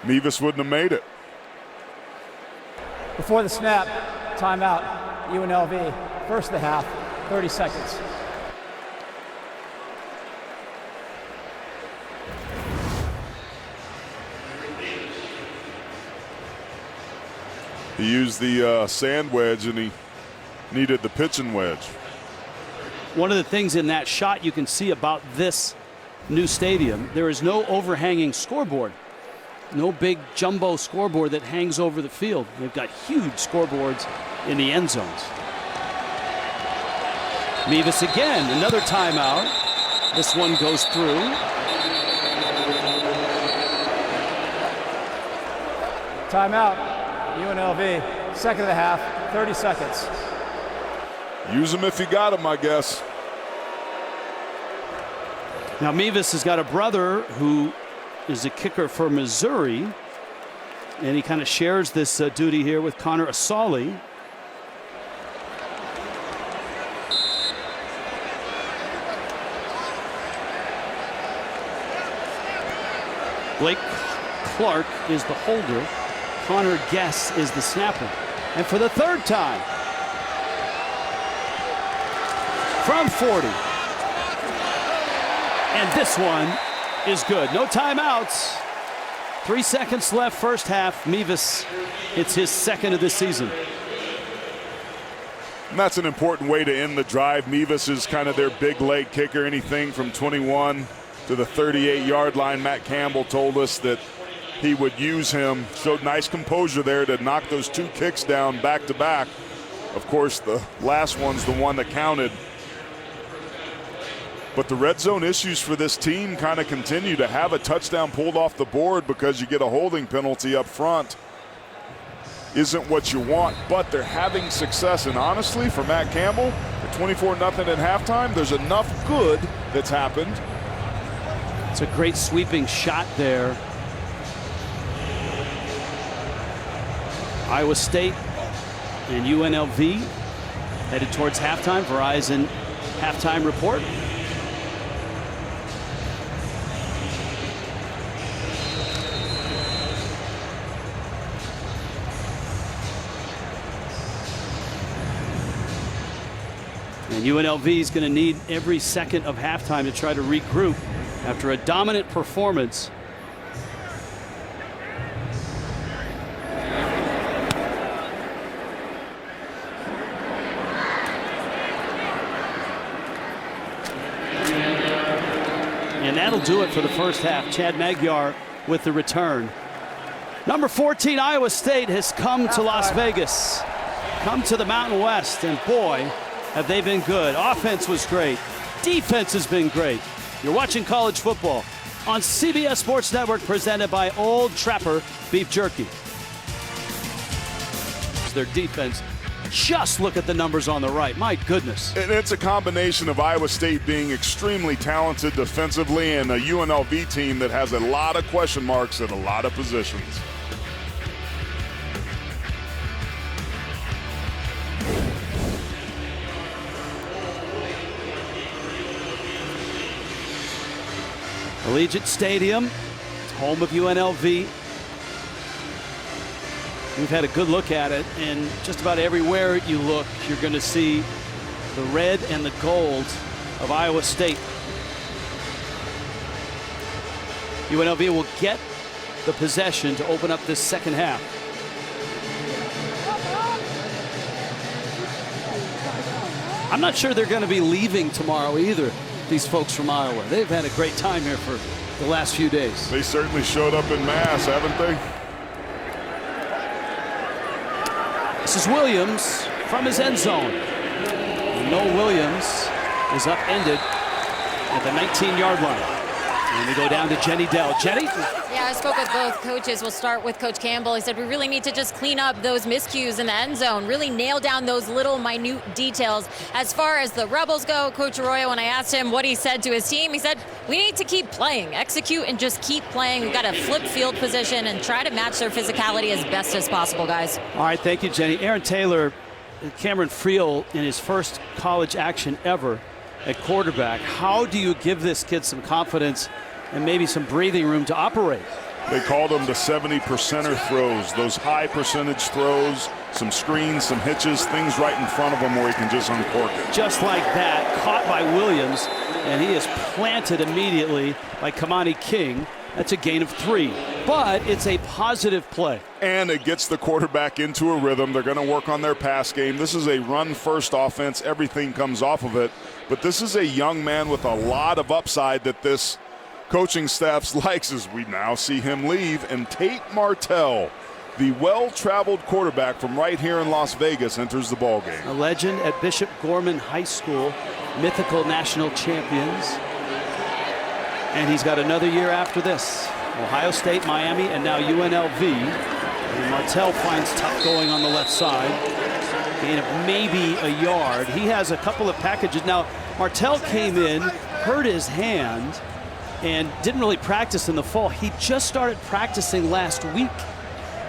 Mevis wouldn't have made it.
Before the snap, timeout, UNLV, first of the half, 30 seconds.
He used the sand wedge and he needed the pitching wedge.
One of the things in that shot you can see about this new stadium, there is no overhanging scoreboard. No big jumbo scoreboard that hangs over the field. They've got huge scoreboards in the end zones. Mevis again, another timeout. This one goes through.
Timeout, UNLV, second of the half, 30 seconds.
Use them if you got them, I guess.
Now Mevis has got a brother who is a kicker for Missouri, and he kind of shares this duty here with Connor Asali. Blake Clark is the holder. Connor Guess is the snapper. And for the third time, from 40. And this one is good. No timeouts. 3 seconds left, first half. Mevis, it's his second of the season.
And that's an important way to end the drive. Mevis is kind of their big leg kicker, anything from 21 to the 38-yard line. Matt Campbell told us that he would use him. Showed nice composure there to knock those two kicks down back to back. Of course, the last one's the one that counted. But the red zone issues for this team kind of continue. To have a touchdown pulled off the board because you get a holding penalty up front isn't what you want, but they're having success. And honestly, for Matt Campbell, at 24-0 at halftime, there's enough good that's happened.
It's a great sweeping shot there. Iowa State and UNLV headed towards halftime. Verizon halftime report. And UNLV is going to need every second of halftime to try to regroup after a dominant performance. And that'll do it for the first half. Chad Magyar with the return. Number 14, Iowa State has come to Las Vegas, come to the Mountain West, and boy, have they been good. Offense was great. Defense has been great. You're watching college football on CBS Sports Network, presented by Old Trapper Beef Jerky. Their defense, just look at the numbers on the right. My goodness.
And it's a combination of Iowa State being extremely talented defensively and a UNLV team that has a lot of question marks at a lot of positions.
Allegiant Stadium, home of UNLV. We've had a good look at it, and just about everywhere you look, you're going to see the red and the gold of Iowa State. UNLV will get the possession to open up this second half. I'm not sure they're going to be leaving tomorrow either, these folks from Iowa. They've had a great time here for the last few days.
They certainly showed up in mass, haven't they?
This is Williams from his end zone. Noel Williams is upended at the 19-yard line. And we go down to Jenny Dell. Jenny?
Yeah, I spoke with both coaches. We'll start with Coach Campbell. He said we really need to just clean up those miscues in the end zone, really nail down those little minute details. As far as the Rebels go, Coach Arroyo, when I asked him what he said to his team, he said, we need to keep playing, execute, and just keep playing. We've got to flip field position and try to match their physicality as best as possible, guys.
All right, thank you, Jenny. Aaron Taylor, Cameron Friel in his first college action ever at quarterback. How do you give this kid some confidence and maybe some breathing room to operate?
They called them the 70%er throws, those high percentage throws, some screens, some hitches, things right in front of him where he can just uncork it.
Just like that, caught by Williams, and he is planted immediately by Kamani King. That's a gain of 3, but it's a positive play.
And it gets the quarterback into a rhythm. They're going to work on their pass game. This is a run-first offense. Everything comes off of it. But this is a young man with a lot of upside that this coaching staff likes as we now see him leave. And Tate Martell, the well-traveled quarterback from right here in Las Vegas, enters the ballgame.
A legend at Bishop Gorman High School, mythical national champions. And he's got another year after this. Ohio State, Miami, and now UNLV. And Martell finds tough going on the left side. Gain of maybe a yard. He has a couple of packages. Now, Martell came in, hurt his hand, and didn't really practice in the fall. He just started practicing last week.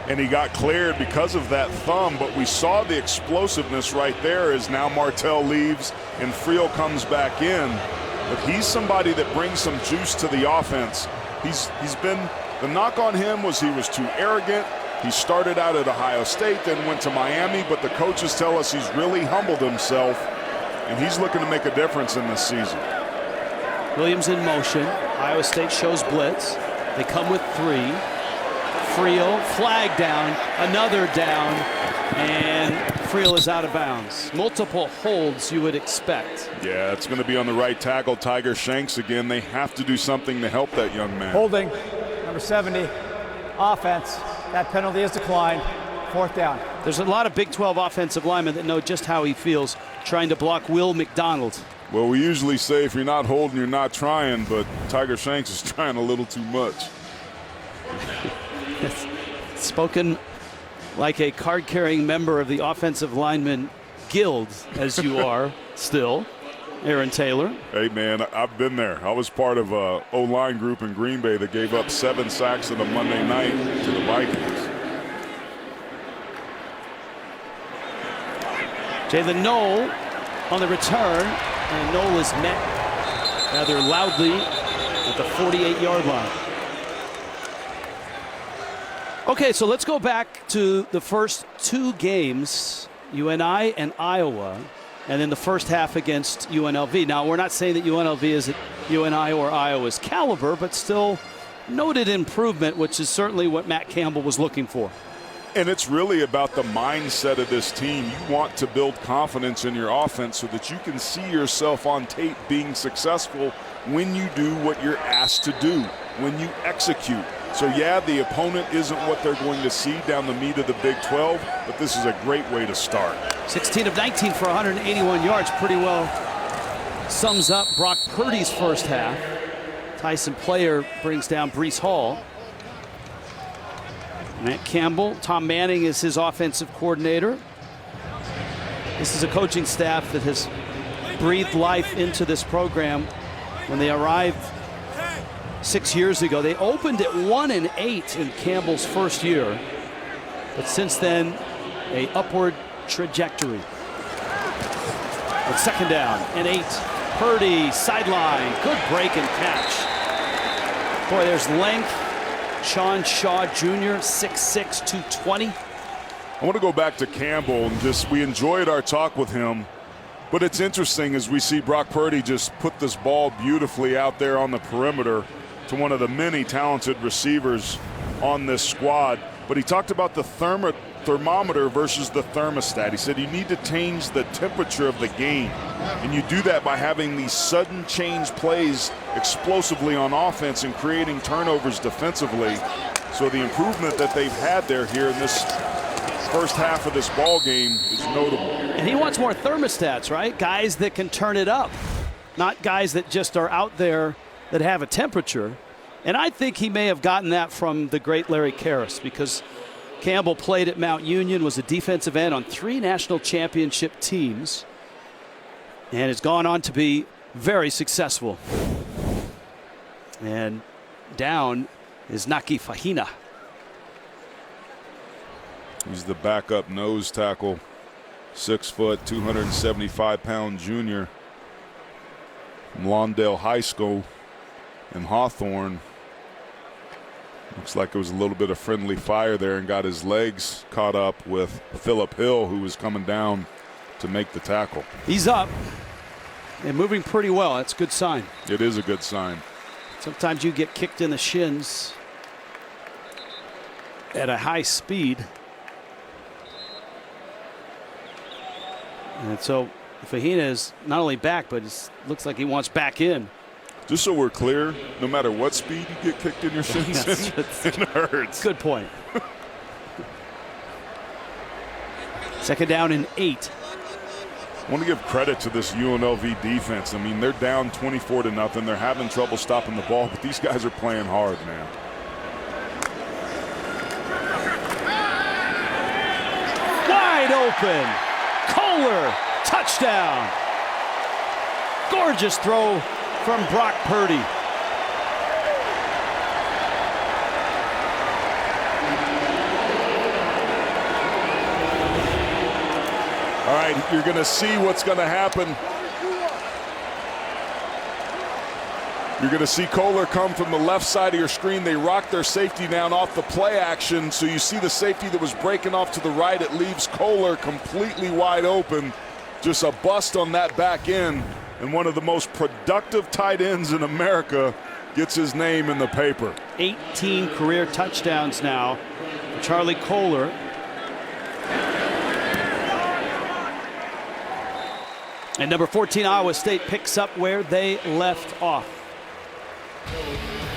And he got cleared because of that thumb, but we saw the explosiveness right there as now Martell leaves and Friel comes back in. But he's somebody that brings some juice to the offense. He's been, the knock on him was he was too arrogant. He started out at Ohio State, then went to Miami, but the coaches tell us he's really humbled himself, and he's looking to make a difference in this season.
Williams in motion. Ohio State shows blitz. They come with 3. Friel, flag down, another down, and Friel is out of bounds. Multiple holds you would expect.
Yeah, it's going to be on the right tackle, Tiger Shanks again. They have to do something to help that young man.
Holding, number 70, offense. That penalty is declined. 4th down.
There's a lot of Big 12 offensive linemen that know just how he feels trying to block Will McDonald.
Well, we usually say if you're not holding, you're not trying, but Tiger Shanks is trying a little too much.
Spoken like a card-carrying member of the offensive lineman guild, as you are still, Aaron Taylor.
Hey, man, I've been there. I was part of a O-line group in Green Bay that gave up 7 sacks on a Monday night to the Vikings.
Jalen Knoll on the return, and Knoll is met rather loudly at the 48-yard line. Okay, so let's go back to the first 2 games, UNI and Iowa, and then the first half against UNLV. Now, we're not saying that UNLV is at UNI or Iowa's caliber, but still noted improvement, which is certainly what Matt Campbell was looking for.
And it's really about the mindset of this team. You want to build confidence in your offense so that you can see yourself on tape being successful when you do what you're asked to do, when you execute. So, yeah, the opponent isn't what they're going to see down the meat of the Big 12, but this is a great way to start.
16 of 19 for 181 yards. Pretty well sums up Brock Purdy's first half. Tyson Player brings down Breece Hall. Matt Campbell, Tom Manning is his offensive coordinator. This is a coaching staff that has breathed life into this program. When they arrived 6 years ago, they opened at 1-8 in Campbell's first year, but since then, a upward trajectory. With 2nd down and 8, Purdy sideline, good break and catch. Boy, there's length. Sean Shaw Jr., 6'6", 220.
I want to go back to Campbell and we enjoyed our talk with him, but it's interesting as we see Brock Purdy just put this ball beautifully out there on the perimeter to one of the many talented receivers on this squad. but he talked about the thermometer versus the thermostat. He said you need to change the temperature of the game, and you do that by having these sudden change plays explosively on offense and creating turnovers defensively. So the improvement that they've had there here in this first half of this ball game is notable.
And he wants more thermostats, right? Guys that can turn it up, not guys that just are out there that have a temperature. And I think he may have gotten that from the great Larry Karras, because Campbell played at Mount Union, was a defensive end on 3 national championship teams, and has gone on to be very successful. And down is Naki Fahina.
He's the backup nose tackle, 6 foot, 275-pound junior from Lawndale High School in Hawthorne. Looks like it was a little bit of friendly fire there and got his legs caught up with Phillip Hill, who was coming down to make the tackle.
He's up and moving pretty well. That's a good sign.
It is a good sign.
Sometimes you get kicked in the shins at a high speed. And so Fahina is not only back, but it looks like he wants back in.
Just so we're clear, no matter what speed you get kicked in your shins, it hurts.
Good point. Second down and 8.
I want to give credit to this UNLV defense. I mean, they're down 24-0. They're having trouble stopping the ball, but these guys are playing hard, man.
Wide open. Kohler, touchdown. Gorgeous throw from Brock Purdy.
All right, you're going to see what's going to happen. You're going to see Kohler come from the left side of your screen. They rock their safety down off the play action. So you see the safety that was breaking off to the right. It leaves Kohler completely wide open. Just a bust on that back end. And one of the most productive tight ends in America gets his name in the paper.
18 career touchdowns now for Charlie Kohler. And number 14, Iowa State picks up where they left off.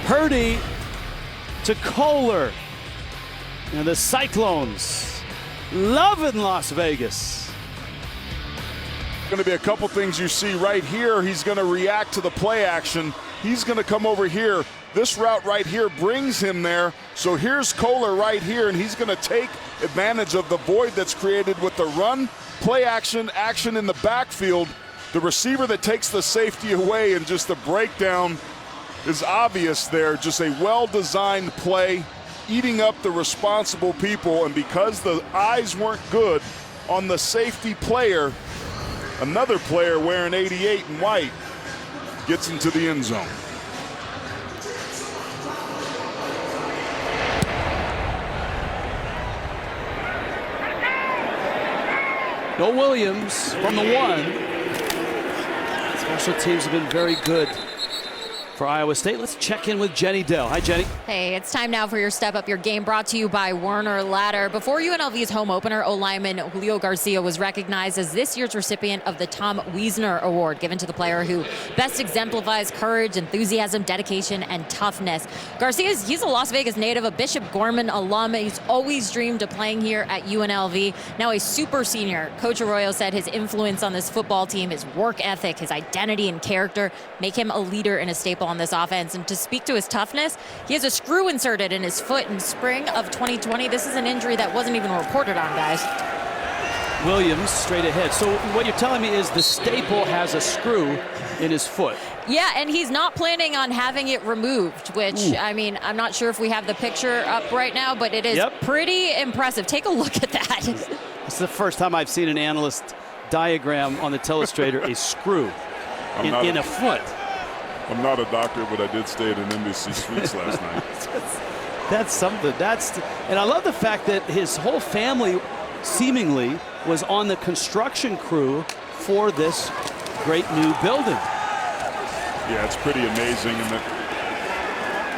Purdy to Kohler. And the Cyclones loving Las Vegas.
Going to be a couple things you see right here. He's going to react to the play action. He's going to come over here. This route right here brings him there. So here's Kohler right here, and he's going to take advantage of the void that's created with the run, play action in the backfield. The receiver that takes the safety away, and just the breakdown is obvious there. Just a well-designed play, eating up the responsible people, and because the eyes weren't good on the safety player, another player wearing 88 in white gets into the end zone.
No Williams from the 1. Special teams have been very good for Iowa State. Let's check in with Jenny Dell. Hi, Jenny.
Hey, it's time now for your Step Up Your Game, brought to you by Werner Ladder. Before UNLV's home opener, O-lineman Julio Garcia was recognized as this year's recipient of the Tom Wiesner Award, given to the player who best exemplifies courage, enthusiasm, dedication, and toughness. He's a Las Vegas native, a Bishop Gorman alum. He's always dreamed of playing here at UNLV. Now a super senior, Coach Arroyo said his influence on this football team, his work ethic, his identity and character make him a leader and a staple on this offense. And to speak to his toughness, he has a screw inserted in his foot in spring of 2020. This is an injury that wasn't even reported on, guys.
Williams straight ahead. So what you're telling me is the staple has a screw in his foot.
Yeah, and he's not planning on having it removed, which, I mean, I'm not sure if we have the picture up right now, but it is pretty impressive. Take a look at that.
It's the first time I've seen an analyst diagram on the telestrator a screw in a foot.
I'm not a doctor, but I did stay at an Embassy Suites last night.
That's something. And I love the fact that his whole family seemingly was on the construction crew for this great new building.
Yeah, it's pretty amazing, and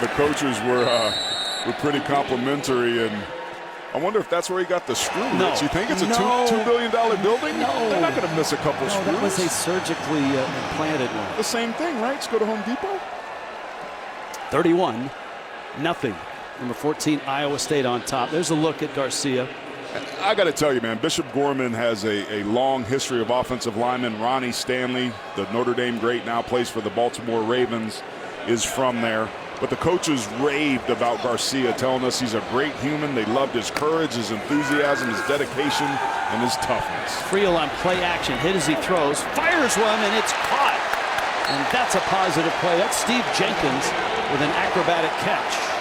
the coaches were pretty complimentary, and I wonder if that's where he got the screw.
No.
You think it's a
No.
$2 billion building?
No.
They're not going to miss a couple
No,
screws.
that was a surgically implanted one.
The same thing, right? Let's go to Home Depot.
31-0. Number 14, Iowa State on top. There's a look at Garcia.
I got to tell you, man, Bishop Gorman has a long history of offensive linemen. Ronnie Stanley, the Notre Dame great, now plays for the Baltimore Ravens, is from there. But the coaches raved about Garcia, telling us he's a great human. They loved his courage, his enthusiasm, his dedication, and his toughness.
Friel on play action, hit as he throws, fires one, and it's caught. And that's a positive play. That's Steve Jenkins with an acrobatic catch.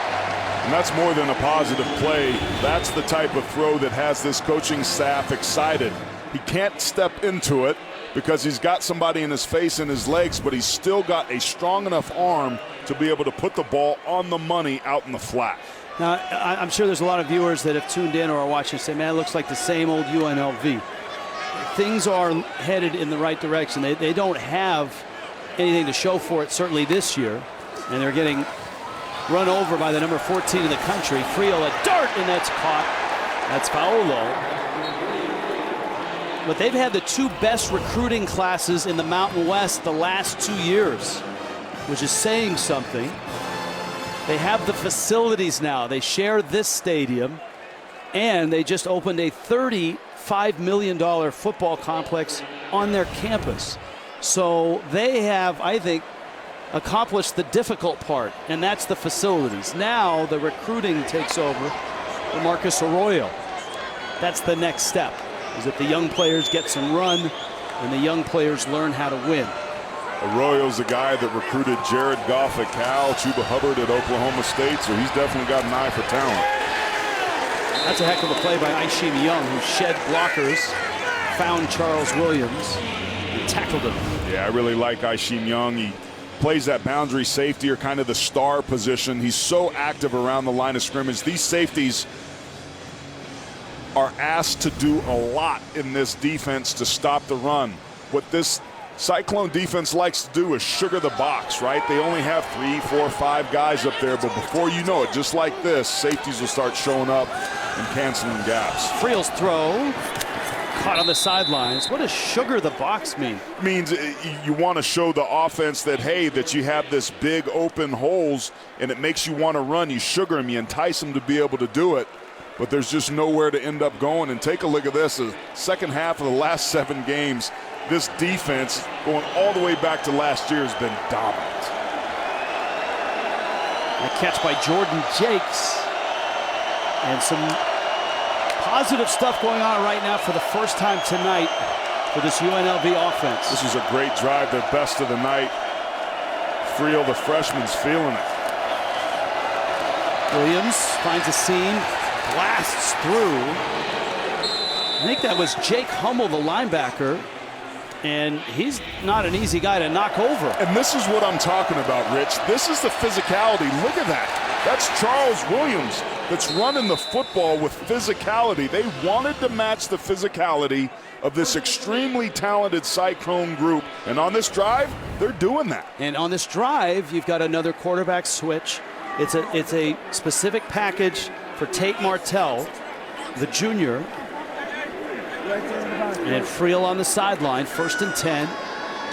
And that's more than a positive play. That's the type of throw that has this coaching staff excited. He can't step into it because he's got somebody in his face and his legs, but he's still got a strong enough arm to be able to put the ball on the money out in the flat.
Now, I'm sure there's a lot of viewers that have tuned in or are watching and say, man, it looks like the same old UNLV. Things are headed in the right direction. They don't have anything to show for it, certainly this year. And they're getting run over by the number 14 in the country. Friel, a dart, and that's caught. That's Paolo. But they've had the two best recruiting classes in the Mountain West the last 2 years, which is saying something. They have the facilities now. They share this stadium, and they just opened a $35 million football complex on their campus. So they have, I think, accomplished the difficult part, and that's the facilities. Now the recruiting takes over for Marcus Arroyo. That's the next step, is that the young players get some run and the young players learn how to win.
Arroyo's the guy that recruited Jared Goff at Cal, Chuba Hubbard at Oklahoma State, so he's definitely got an eye for talent.
That's a heck of a play by Aisheem Young, who shed blockers, found Charles Williams, and tackled him.
Yeah, I really like Aisheem Young. He plays that boundary safety, or kind of the star position. He's so active around the line of scrimmage. These safeties are asked to do a lot in this defense to stop the run. What this Cyclone defense likes to do is sugar the box, right? They only have 3, 4, 5 guys up there, but before you know it, just like this, safeties will start showing up and canceling gaps.
Friel's throw, caught on the sidelines. What does sugar the box mean?
It means you want to show the offense that, hey, that you have this big open holes, and it makes you want to run. You sugar them, you entice them to be able to do it, but there's just nowhere to end up going. And take a look at this. The second half of the last 7 games, this defense, going all the way back to last year, has been dominant.
A catch by Jordan Jakes. And some positive stuff going on right now for the first time tonight for this UNLV offense.
This is a great drive, their best of the night. Friel, the freshman's feeling it.
Williams finds a seam, blasts through. I think that was Jake Hummel, the linebacker. And he's not an easy guy to knock over.
And this is what I'm talking about, Rich. This is the physicality. Look at that. That's Charles Williams that's running the football with physicality. They wanted to match the physicality of this extremely talented Cyclone group. And on this drive, they're doing that.
And on this drive, you've got another quarterback switch. It's a specific package for Tate Martell, the junior. And Friel on the sideline, 1st and 10,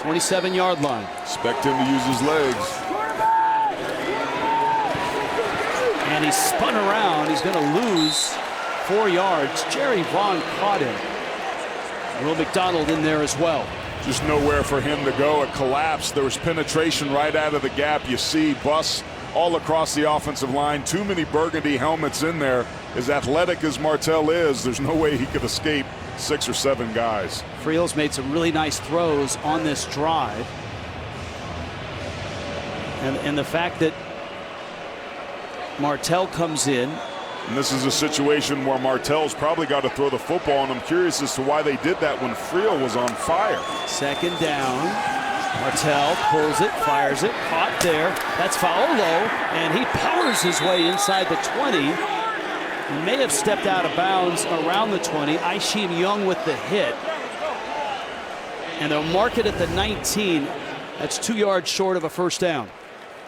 27-yard line.
Expect him to use his legs.
And he spun around. He's going to lose 4 yards. Jerry Vaughn caught him. Will McDonald in there as well.
Just nowhere for him to go. It collapsed. There was penetration right out of the gap. You see busts all across the offensive line. Too many burgundy helmets in there. As athletic as Martell is, there's no way he could escape 6 or 7 guys.
Friel's made some really nice throws on this drive. And the fact that Martell comes in.
And this is a situation where Martell's probably got to throw the football, and I'm curious as to why they did that when Friel was on fire.
2nd down. Martell pulls it, fires it, caught there. That's Paolo, and he powers his way inside the 20. He may have stepped out of bounds around the 20. Aisheem Young with the hit. And they'll mark it at the 19. That's 2 yards short of a first down.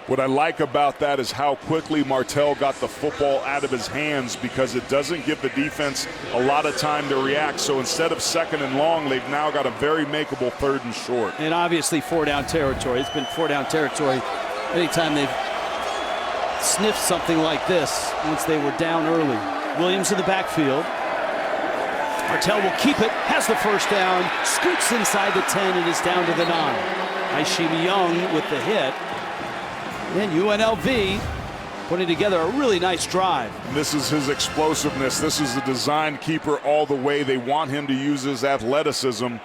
What I like about that is how quickly Martell got the football out of his hands, because it doesn't give the defense a lot of time to react. So instead of 2nd and long, they've now got a very makeable 3rd and short.
And obviously 4-down territory. It's been 4-down territory anytime they've sniffed something like this once they were down early. Williams in the backfield. Martell will keep it, has the 1st down, scoots inside the 10 and is down to the 9. Aishim Young with the hit. And UNLV putting together a really nice drive.
This is his explosiveness. This is the design keeper all the way. They want him to use his athleticism.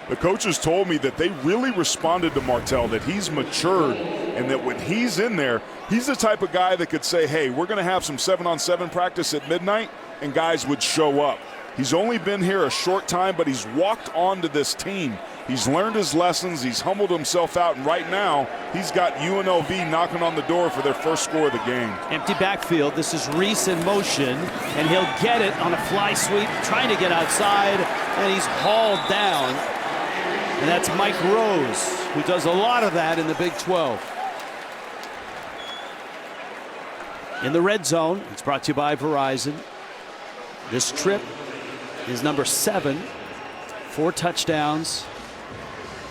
The coaches told me that they really responded to Martell, that he's matured, and that when he's in there, he's the type of guy that could say, hey, we're going to have some 7-on-7 practice at midnight, and guys would show up. He's only been here a short time, but he's walked onto this team. He's learned his lessons. He's humbled himself out, and right now he's got UNLV knocking on the door for their 1st score of the game.
Empty backfield. This is Reese in motion, and he'll get it on a fly sweep, trying to get outside, and he's hauled down. And that's Mike Rose, who does a lot of that in the Big 12. In the red zone, it's brought to you by Verizon. This trip is number 7, 4 touchdowns.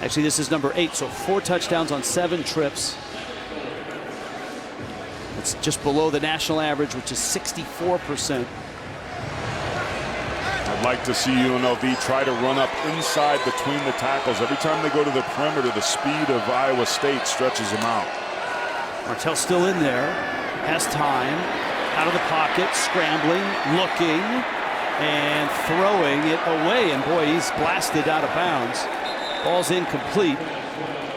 Actually, this is number 8, so 4 touchdowns on 7 trips. It's just below the national average, which is 64%.
I'd like to see UNLV try to run up inside between the tackles. Every time they go to the perimeter, the speed of Iowa State stretches them out.
Martell still in there, has time, out of the pocket, scrambling, looking, and throwing it away. And boy, he's blasted out of bounds. Ball's incomplete.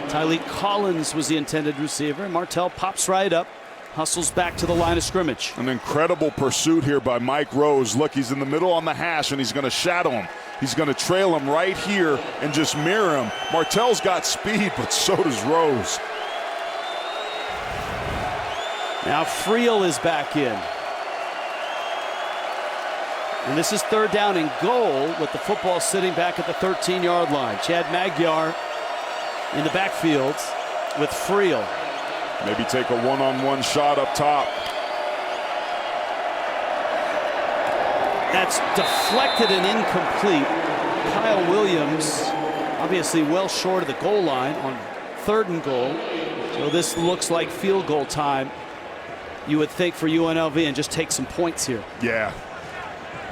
Tyleek Collins was the intended receiver. Martell pops right up, hustles back to the line of scrimmage.
An incredible pursuit here by Mike Rose. Look, he's in the middle on the hash, and he's going to shadow him. He's going to trail him right here and just mirror him. Martell's got speed, but so does Rose.
Now Friel is back in. And this is 3rd down and goal with the football sitting back at the 13-yard line. Chad Magyar in the backfield with Friel.
Maybe take a one-on-one shot up top.
That's deflected and incomplete. Kyle Williams obviously well short of the goal line on 3rd and goal. So this looks like field goal time, you would think, for UNLV, and just take some points here.
Yeah.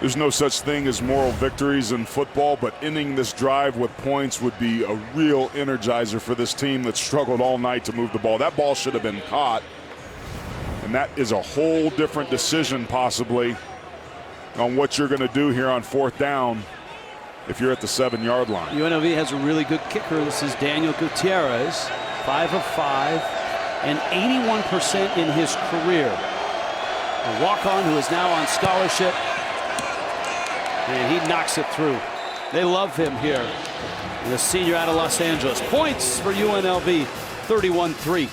There's no such thing as moral victories in football, but ending this drive with points would be a real energizer for this team that struggled all night to move the ball. That ball should have been caught, and that is a whole different decision possibly on what you're going to do here on 4th down if you're at the 7-yard line.
UNLV has a really good kicker. This is Daniel Gutierrez, 5 of 5, and 81% in his career. A walk-on who is now on scholarship. And he knocks it through. They love him here. The senior out of Los Angeles. Points for UNLV, 31-3.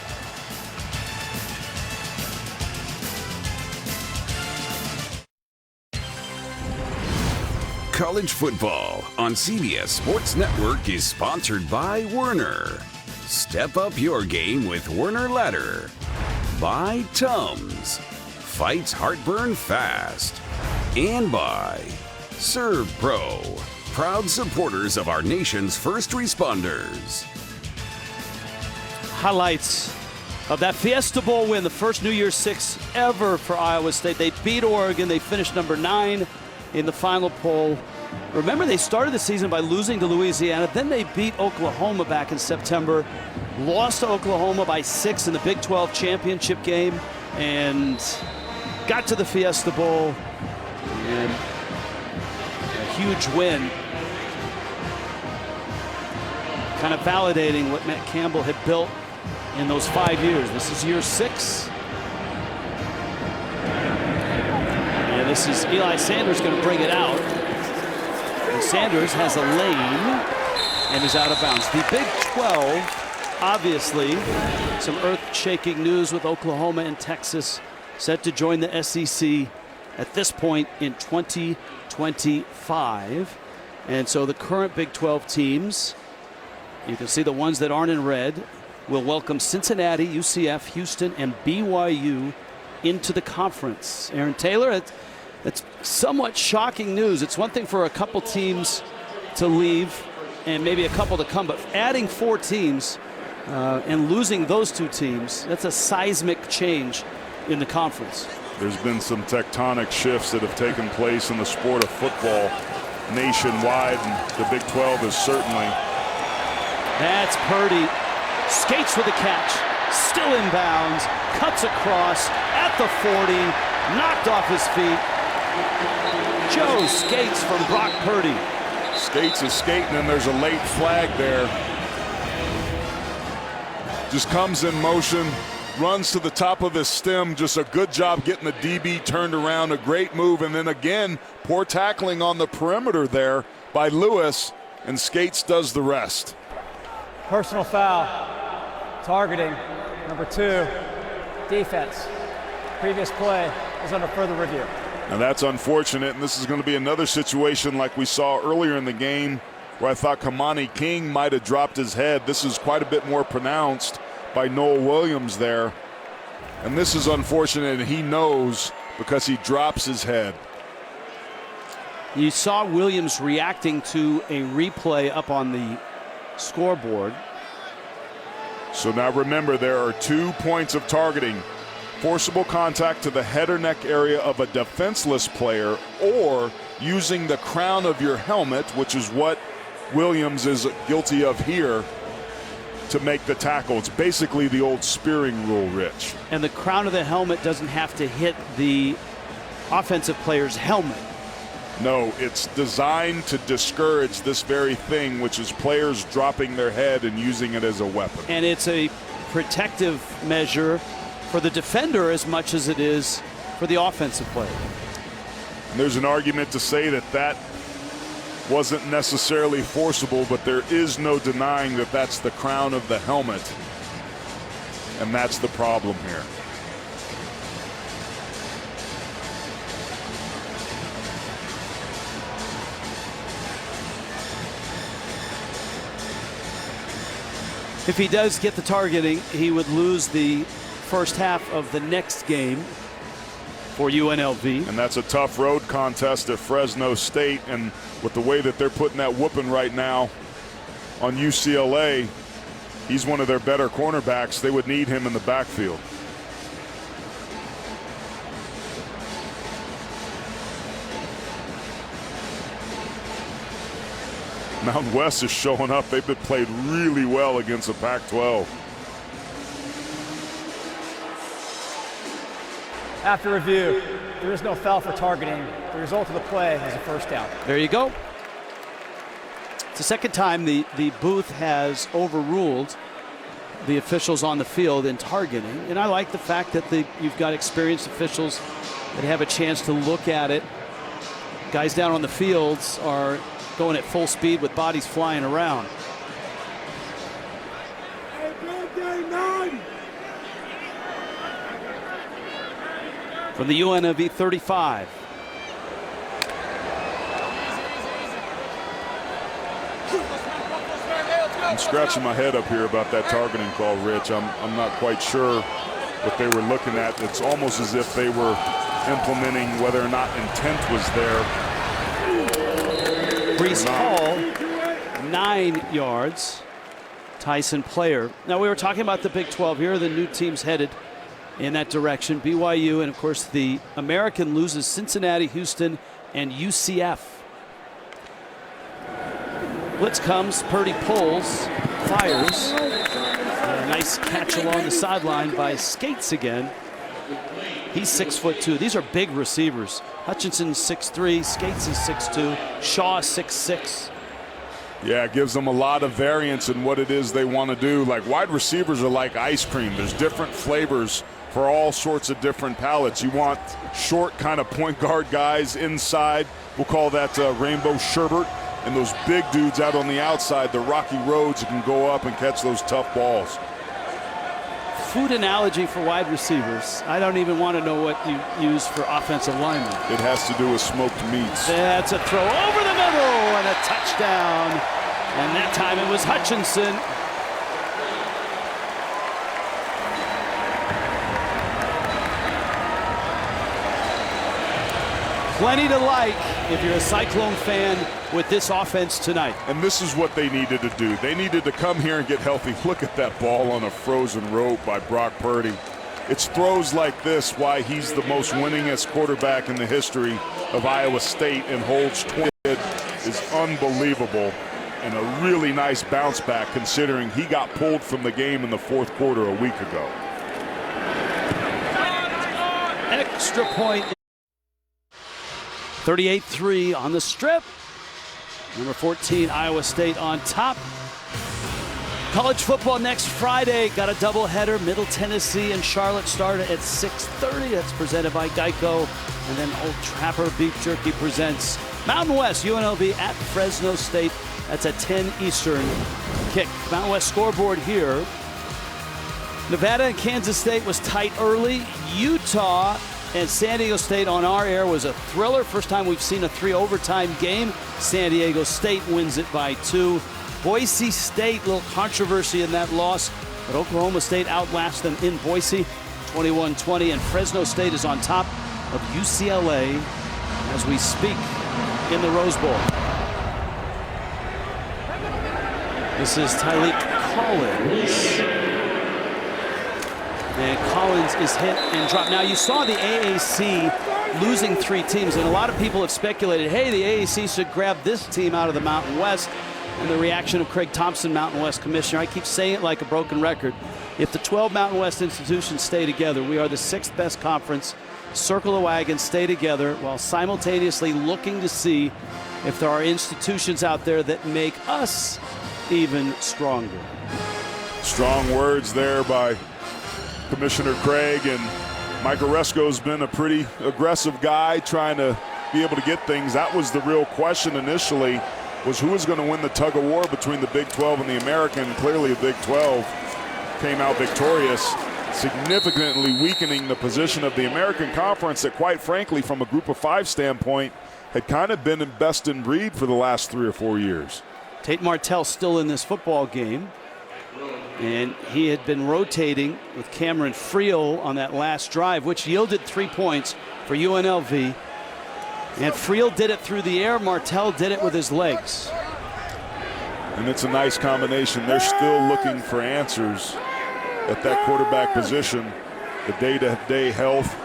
College football on CBS Sports Network is sponsored by Werner. Step up your game with Werner Ladder. By Tums. Fights heartburn fast. And by Serve Pro, proud supporters of our nation's first responders.
Highlights of that Fiesta Bowl win, the first New Year's Six ever for Iowa State. They beat Oregon. They finished number 9 in the final poll. Remember, they started the season by losing to Louisiana. Then they beat Oklahoma back in September. Lost to Oklahoma by 6 in the Big 12 championship game. And got to the Fiesta Bowl. And huge win, kind of validating what Matt Campbell had built in those 5 years. This is year 6. And this is Eli Sanders going to bring it out. And Sanders has a lane and is out of bounds. The Big 12, obviously, some earth-shaking news with Oklahoma and Texas set to join the SEC at this point in 2025. And so the current Big 12 teams, you can see the ones that aren't in red, will welcome Cincinnati, UCF, Houston, and BYU into the conference. Aaron Taylor, it's somewhat shocking news. It's one thing for a couple teams to leave and maybe a couple to come, but adding 4 teams and losing those 2 teams, that's a seismic change in the conference.
There's been some tectonic shifts that have taken place in the sport of football nationwide, and the Big 12 is certainly.
That's Purdy. Skates for the catch. Still in bounds. Cuts across at the 40. Knocked off his feet. Joe Skates from Brock Purdy.
Skates is skating, and there's a late flag there. Just comes in motion, runs to the top of his stem. Just a good job getting the DB turned around. A great move, and then again, poor tackling on the perimeter there by Lewis, and Skates does the rest.
Personal foul. Targeting, number 2, defense. Previous play is under further review.
And that's unfortunate, and this is going to be another situation like we saw earlier in the game where I thought Kamani King might have dropped his head. This is quite a bit more pronounced by Noah Williams there. And this is unfortunate, and he knows because he drops his head.
You saw Williams reacting to a replay up on the scoreboard.
So now remember, there are 2 points of targeting. Forcible contact to the head or neck area of a defenseless player, or using the crown of your helmet, which is what Williams is guilty of here, to make the tackle. It's basically the old spearing rule, Rich.
And the crown of the helmet doesn't have to hit the offensive player's helmet.
No, it's designed to discourage this very thing, which is players dropping their head and using it as a weapon.
And it's a protective measure for the defender as much as it is for the offensive player.
And there's an argument to say that that wasn't necessarily forcible, but there is no denying that that's the crown of the helmet. And that's the problem here.
If he does get the targeting, he would lose the first half of the next game for UNLV.
And that's a tough road contest at Fresno State, and with the way that they're putting that whooping right now on UCLA, he's one of their better cornerbacks. They would need him in the backfield. Mountain West is showing up. They've been played really well against the Pac-12.
After review, there is no foul for targeting. The result of the play is a first down.
There you go. It's the second time the booth has overruled the officials on the field in targeting. And I like the fact that you've got experienced officials that have a chance to look at it. Guys down on the fields are going at full speed with bodies flying around. From the UNLV 35.
I'm scratching my head up here about that targeting call, Rich. I'm not quite sure what they were looking at. It's almost as if they were implementing whether or not intent was there.
Brees Hall, 9 yards. Tyson Player. Now, we were talking about the Big 12. Here are the new teams headed in that direction. BYU, and of course the American loses Cincinnati, Houston, and UCF. Blitz comes, Purdy pulls, fires. And a nice catch along the sideline by Skates again. He's 6'2". These are big receivers. Hutchinson's 6'3", Skates is 6'2", Shaw 6'6".
Yeah, it gives them a lot of variance in what it is they want to do. Like, wide receivers are like ice cream. There's different flavors for all sorts of different palates. You want short kind of point guard guys inside. We'll call that rainbow sherbet. And those big dudes out on the outside, the rocky roads, that can go up and catch those tough balls.
Food analogy for wide receivers. I don't even want to know what you use for offensive linemen.
It has to do with smoked meats.
That's a throw over the middle and a touchdown. And that time it was Hutchinson. Plenty to like if you're a Cyclone fan with this offense tonight.
And this is what they needed to do. They needed to come here and get healthy. Look at that ball on a frozen rope by Brock Purdy. It's throws like this why he's the most winningest quarterback in the history of Iowa State, and holds 20 is unbelievable, and a really nice bounce back considering he got pulled from the game in the fourth quarter a week ago.
Extra point. 38-3 on the strip. Number 14, Iowa State on top. College football next Friday. Got a doubleheader. Middle Tennessee and Charlotte start at 6:30. That's presented by Geico. And then Old Trapper Beef Jerky presents Mountain West, UNLV at Fresno State. That's at 10 Eastern kick. Mountain West scoreboard here. Nevada and Kansas State was tight early. Utah and San Diego State on our air was a thriller. First time we've seen a 3 overtime game. San Diego State wins it by 2. Boise State, little controversy in that loss, but Oklahoma State outlasts them in Boise, 21-20, and Fresno State is on top of UCLA as we speak in the Rose Bowl. This is Tyreek Collins. And Collins is hit and dropped. Now, you saw the AAC losing 3 teams, and a lot of people have speculated, hey, the AAC should grab this team out of the Mountain West. And the reaction of Craig Thompson, Mountain West commissioner, I keep saying it like a broken record. If the 12 Mountain West institutions stay together, we are the 6th best conference. Circle the wagons, stay together, while simultaneously looking to see if there are institutions out there that make us even stronger.
Strong words there by Commissioner Craig, and Mike Oresco's been a pretty aggressive guy trying to be able to get things. That was the real question initially, was who was going to win the tug of war between the Big 12 and the American. Clearly the Big 12 came out victorious, significantly weakening the position of the American Conference that, quite frankly, from a group of 5 standpoint, had kind of been best in breed for the last 3 or 4 years.
Tate Martell still in this football game, and he had been rotating with Cameron Friel on that last drive, which yielded 3 points for UNLV. And Friel did it through the air. Martell did it with his legs.
And it's a nice combination. They're still looking for answers at that quarterback position. The day-to-day health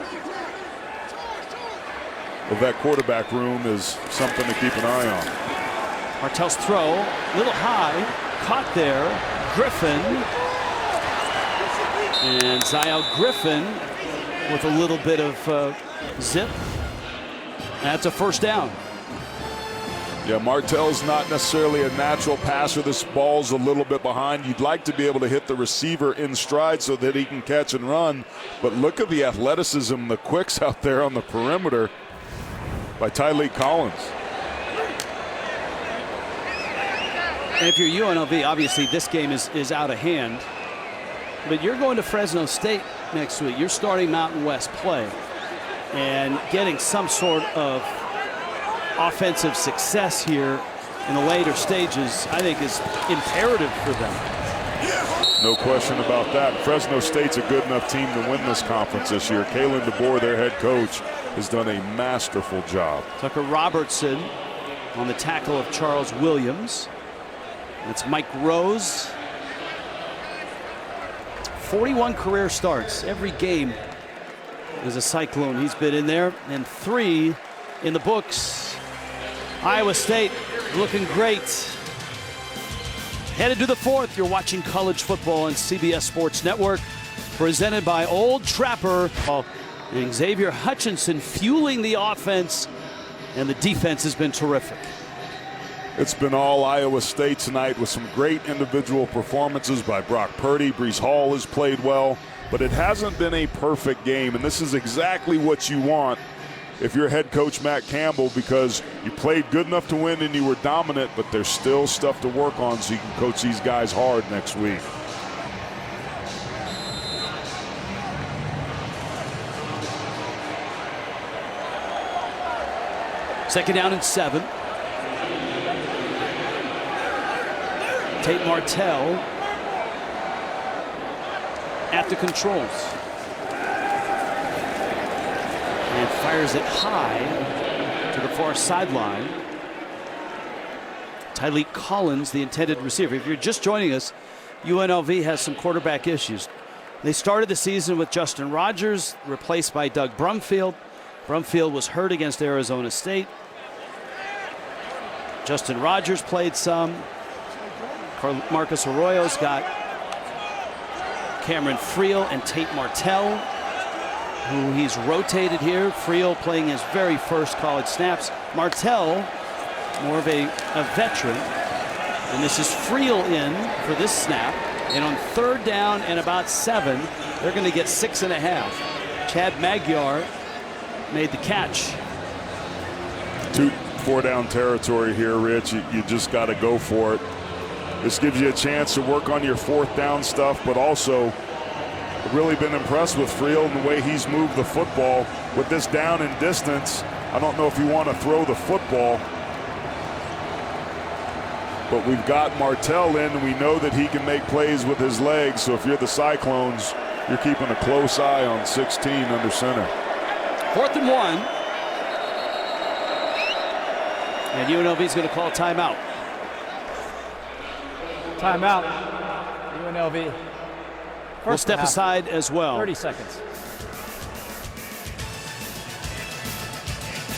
of that quarterback room is something to keep an eye on.
Martell's throw, a little high, caught there. Griffin. And Zion Griffin with a little bit of zip. That's a first down.
Yeah, Martell's not necessarily a natural passer. This ball's a little bit behind. You'd like to be able to hit the receiver in stride so that he can catch and run. But look at the athleticism, the quicks out there on the perimeter by Tyreek Collins.
And if you're UNLV, obviously this game is out of hand. But you're going to Fresno State next week. You're starting Mountain West play. And getting some sort of offensive success here in the later stages, I think, is imperative for them.
No question about that. Fresno State's a good enough team to win this conference this year. Kalen DeBoer, their head coach, has done a masterful job.
Tucker Robertson on the tackle of Charles Williams. That's Mike Rose. 41 career starts. Every game is a Cyclone. He's been in there, and 3 in the books. Iowa State looking great. Headed to the 4th. You're watching college football on CBS Sports Network, presented by Old Trapper. And Xavier Hutchinson fueling the offense, and the defense has been terrific.
It's been all Iowa State tonight with some great individual performances by Brock Purdy. Breece Hall has played well, but it hasn't been a perfect game, and this is exactly what you want if you're head coach Matt Campbell, because you played good enough to win and you were dominant, but there's still stuff to work on so you can coach these guys hard next week.
Second down and 7. Tate Martell at the controls. And fires it high. to the far sideline. Tyleek Collins, the intended receiver. If you're just joining us, UNLV has some quarterback issues. They started the season with Justin Rogers, replaced by Doug Brumfield. Brumfield was hurt against Arizona State. Justin Rogers played some. Marcus Arroyo's got Cameron Friel and Tate Martell, who he's rotated here. Friel playing his very first college snaps. Martell, more of a veteran. And this is Friel in for this snap. And on 3rd down and about 7, they're going to get 6.5. Chad Magyar made the catch.
4 down territory here, Rich. You just got to go for it. This gives you a chance to work on your 4th down stuff, but also really been impressed with Friel and the way he's moved the football with this down and distance. I don't know if you want to throw the football, but we've got Martell in, and we know that he can make plays with his legs. So if you're the Cyclones, you're keeping a close eye on 16 under center.
4th and 1. And UNLV's going to call a timeout.
Timeout. UNLV.
We'll step aside as well.
30 seconds.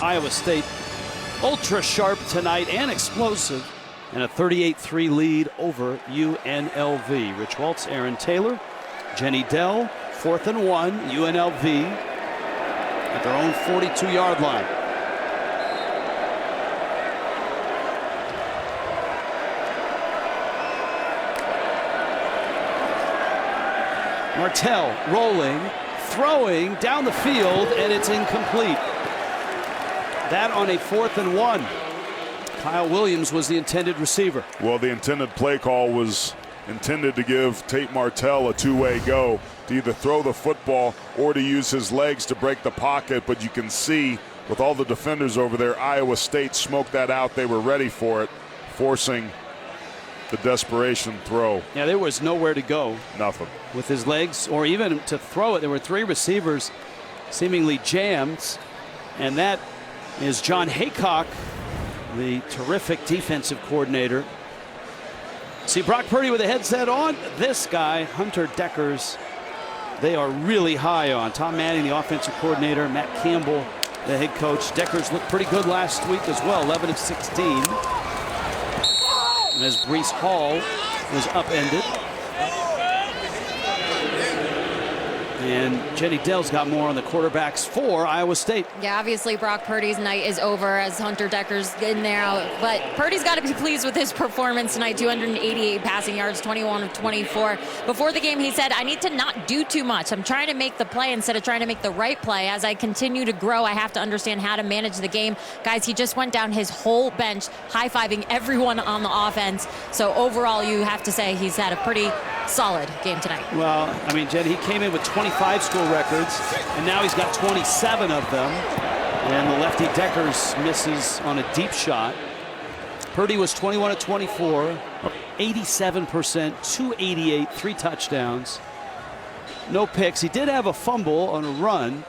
Iowa State ultra sharp tonight and explosive, and a 38-3 lead over UNLV. Rich Waltz, Aaron Taylor, Jenny Dell. 4th and 1. UNLV at their own 42-yard line. Martell rolling, throwing down the field, and it's incomplete. That on a 4th and 1. Kyle Williams was the intended receiver.
Well, the intended play call was intended to give Tate Martell a 2-way go, to either throw the football or to use his legs to break the pocket. But you can see with all the defenders over there, Iowa State smoked that out. They were ready for it, forcing the desperation throw.
Yeah, there was nowhere to go.
Nothing.
With his legs, or even to throw it. There were 3 receivers seemingly jammed, and that is John Haycock, the terrific defensive coordinator. See Brock Purdy with a headset on. This guy, Hunter Deckers, they are really high on. Tom Manning, the offensive coordinator, Matt Campbell, the head coach. Deckers looked pretty good last week as well, 11 of 16. And as Breece Hall was upended. And Jenny Dell's got more on the quarterbacks for Iowa State.
Yeah, obviously Brock Purdy's night is over as Hunter Decker's in there. But Purdy's got to be pleased with his performance tonight. 288 passing yards, 21 of 24. Before the game, he said, I need to not do too much. I'm trying to make the play instead of trying to make the right play. As I continue to grow, I have to understand how to manage the game. Guys, he just went down his whole bench, high-fiving everyone on the offense. So overall, you have to say he's had a pretty solid game tonight.
Well, I mean, Jen, he came in with 25 school records, and now he's got 27 of them. And the lefty Deckers misses on a deep shot. Purdy was 21 of 24, 87%, 288, 3 touchdowns, no picks. He did have a fumble on a run.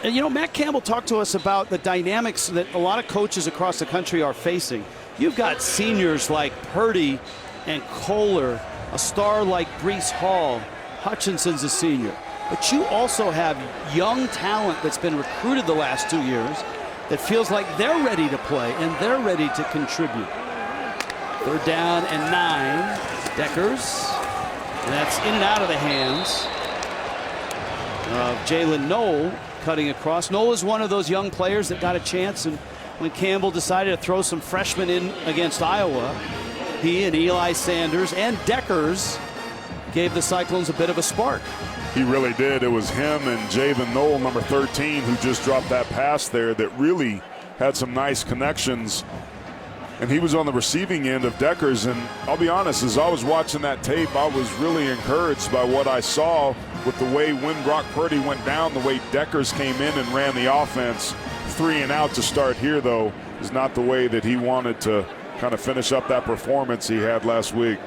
And, you know, Matt Campbell talked to us about the dynamics that a lot of coaches across the country are facing. You've got seniors like Purdy and Kohler, a star like Breece Hall, Hutchinson's a senior. But you also have young talent that's been recruited the last 2 years that feels like they're ready to play and they're ready to contribute. 3rd down and 9. Deckers. And that's in and out of the hands of Jalen Knoll, cutting across. Knoll is one of those young players that got a chance, and when Campbell decided to throw some freshmen in against Iowa, he and Eli Sanders and Deckers gave the Cyclones a bit of a spark.
He really did. It was him and Javen Knoll, number 13, who just dropped that pass there that really had some nice connections. And he was on the receiving end of Deckers. And I'll be honest, as I was watching that tape, I was really encouraged by what I saw with the way when Brock Purdy went down, the way Deckers came in and ran the offense. 3 and out to start here, though, is not the way that he wanted to kind of finish up that performance he had last week.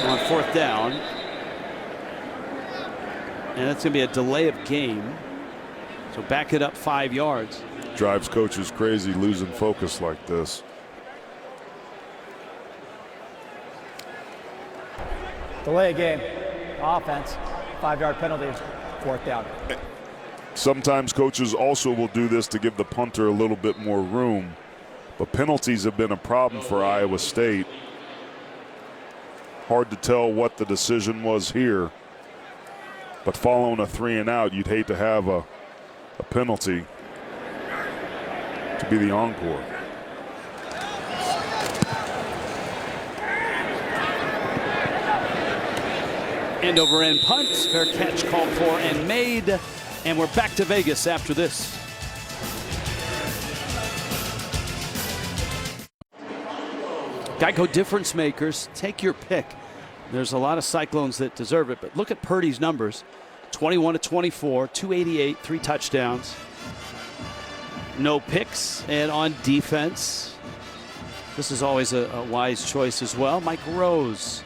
On 4th down, And that's going to be a delay of game. So back it up 5 yards.
Drives coaches crazy losing focus like this.
Delay a game. Offense. 5-yard penalty. 4th down.
Sometimes coaches also will do this to give the punter a little bit more room. But penalties have been a problem for Iowa State. Hard to tell what the decision was here. But following a 3-and-out, you'd hate to have a penalty to be the encore.
End over end punt. Fair catch called for and made. And we're back to Vegas after this. Geico Difference Makers, take your pick. There's a lot of Cyclones that deserve it, but look at Purdy's numbers. 21-24, 288, 3 touchdowns. No picks, and on defense, this is always a wise choice as well. Mike Rose.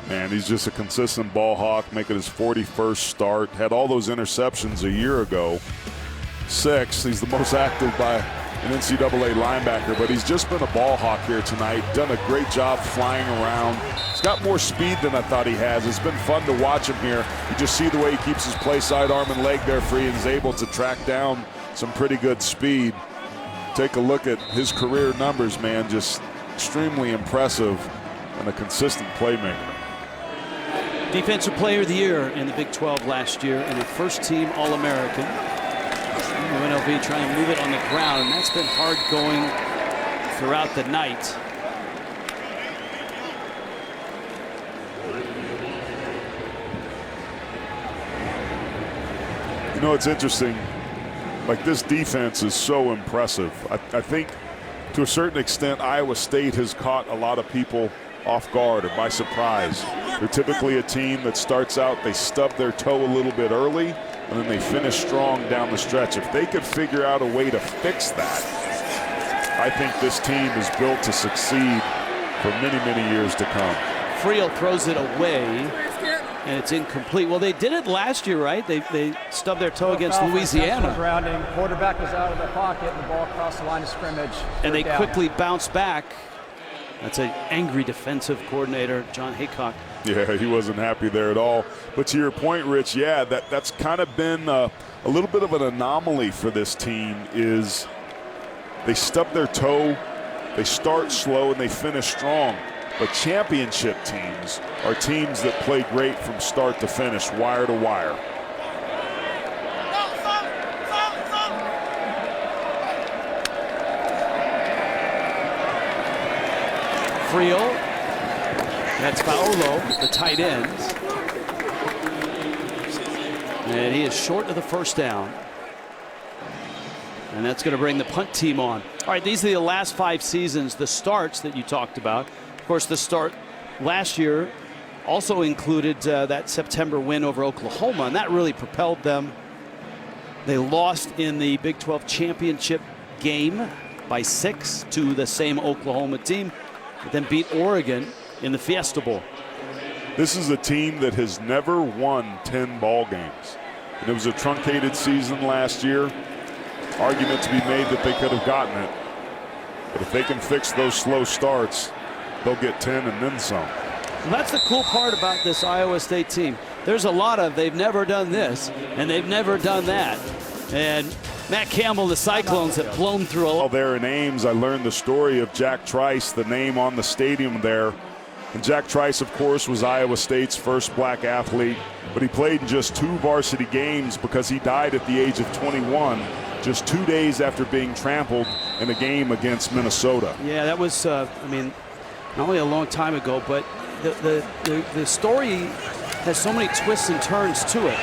Man, he's just a consistent ball hawk, making his 41st start. Had all those interceptions a year ago. 6, he's the most active by an NCAA linebacker, but he's just been a ball hawk here tonight. Done a great job flying around. He's got more speed than I thought he has. It's been fun to watch him here. You just see the way he keeps his play side, arm, and leg there free and is able to track down some pretty good speed. Take a look at his career numbers, man. Just extremely impressive and a consistent playmaker.
Defensive Player of the Year in the Big 12 last year and a first-team All-American. UNLV trying to move it on the ground, and that's been hard going throughout the night.
You know, it's interesting. Like, this defense is so impressive. I think to a certain extent Iowa State has caught a lot of people off guard or by surprise. They're typically a team that starts out, they stub their toe a little bit early, and then they finish strong down the stretch. If they could figure out a way to fix that, I think this team is built to succeed for many, many years to come.
Friel throws it away, and it's incomplete. Well, they did it last year, right? They stubbed their toe against Louisiana.
Grounding. Quarterback was out of the pocket, and the ball crossed the line of scrimmage.
And they quickly bounced back. That's an angry defensive coordinator, John Haycock.
Yeah, he wasn't happy there at all. But to your point, Rich, yeah, that's kind of been a little bit of an anomaly for this team. Is they stub their toe, they start slow, and they finish strong. But championship teams are teams that play great from start to finish, wire to wire.
Friel, that's Paolo, the tight end. And he is short of the first down. And that's going to bring the punt team on. All right, these are the last 5 seasons, the starts that you talked about. Of course, the start last year also included that September win over Oklahoma, and that really propelled them. They lost in the Big 12 championship game by 6 to the same Oklahoma team, but then beat Oregon in the Fiesta Bowl.
This is a team that has never won 10 ball games. And it was a truncated season last year. Argument to be made that they could have gotten it. But if they can fix those slow starts, they'll get 10 and then some.
Well, that's the cool part about this Iowa State team. There's a lot of they've never done this and they've never done that. And Matt Campbell, the Cyclones have blown through a lot.
There in Ames, I learned the story of Jack Trice, the name on the stadium there. And Jack Trice, of course, was Iowa State's first black athlete, but he played in just 2 varsity games because he died at the age of 21, just 2 days after being trampled in a game against Minnesota.
Yeah, that was, I mean, not only a long time ago, but the story has so many twists and turns to it.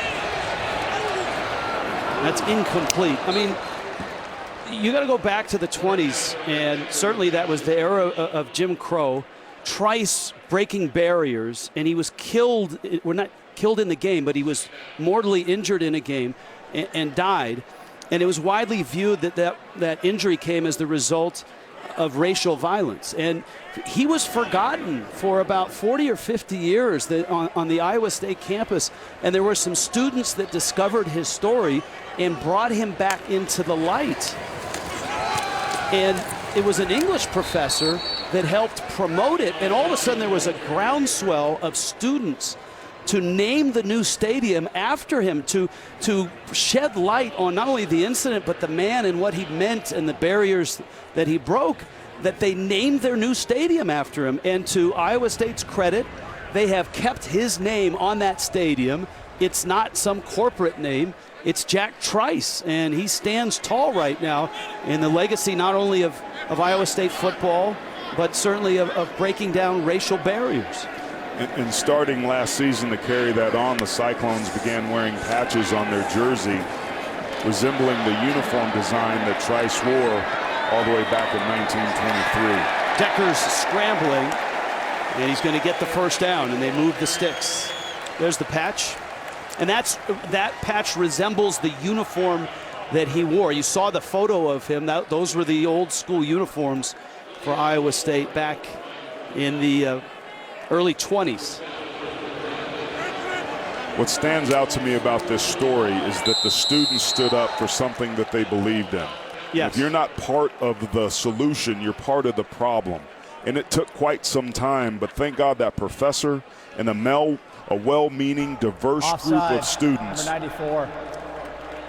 That's incomplete. I mean, you got to go back to the 20s, and certainly that was the era of Jim Crow. Trice breaking barriers, and he was killed. We're not killed in the game, but he was mortally injured in a game and died. And it was widely viewed that injury came as the result of racial violence. And he was forgotten for about 40 or 50 years on the Iowa State campus. And there were some students that discovered his story and brought him back into the light. And it was an English professor that helped promote it. And all of a sudden there was a groundswell of students to name the new stadium after him, to shed light on not only the incident, but the man and what he meant and the barriers that he broke, that they named their new stadium after him. And to Iowa State's credit, they have kept his name on that stadium. It's not some corporate name. It's Jack Trice, and he stands tall right now in the legacy not only of Iowa State football, but certainly of breaking down racial barriers.
And starting last season to carry that on, the Cyclones began wearing patches on their jersey resembling the uniform design that Trice wore all the way back in 1923.
Decker's scrambling, and he's going to get the first down, and they move the sticks. There's the patch, and that patch resembles the uniform that he wore. You saw the photo of him. Those were the old school uniforms for Iowa State back in the early 20s.
What stands out to me about this story is that the students stood up for something that they believed in.
Yes.
If you're not part of the solution, you're part of the problem. And it took quite some time, but thank God that professor and a well-meaning, diverse group of students.
Number 94,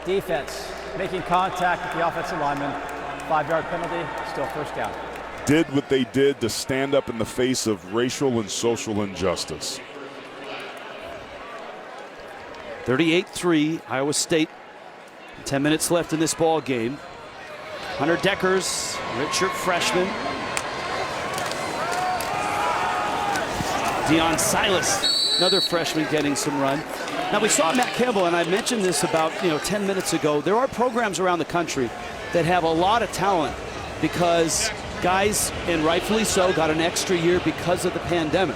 defense, making contact with the offensive lineman, 5-yard penalty, still first down.
Did what they did to stand up in the face of racial and social injustice.
38-3, Iowa State. 10 minutes left in this ball game. Hunter Deckers, redshirt freshman. Deion Silas, another freshman getting some run. Now we saw Matt Campbell, and I mentioned this about 10 minutes ago. There are programs around the country that have a lot of talent because guys, and rightfully so, got an extra year because of the pandemic.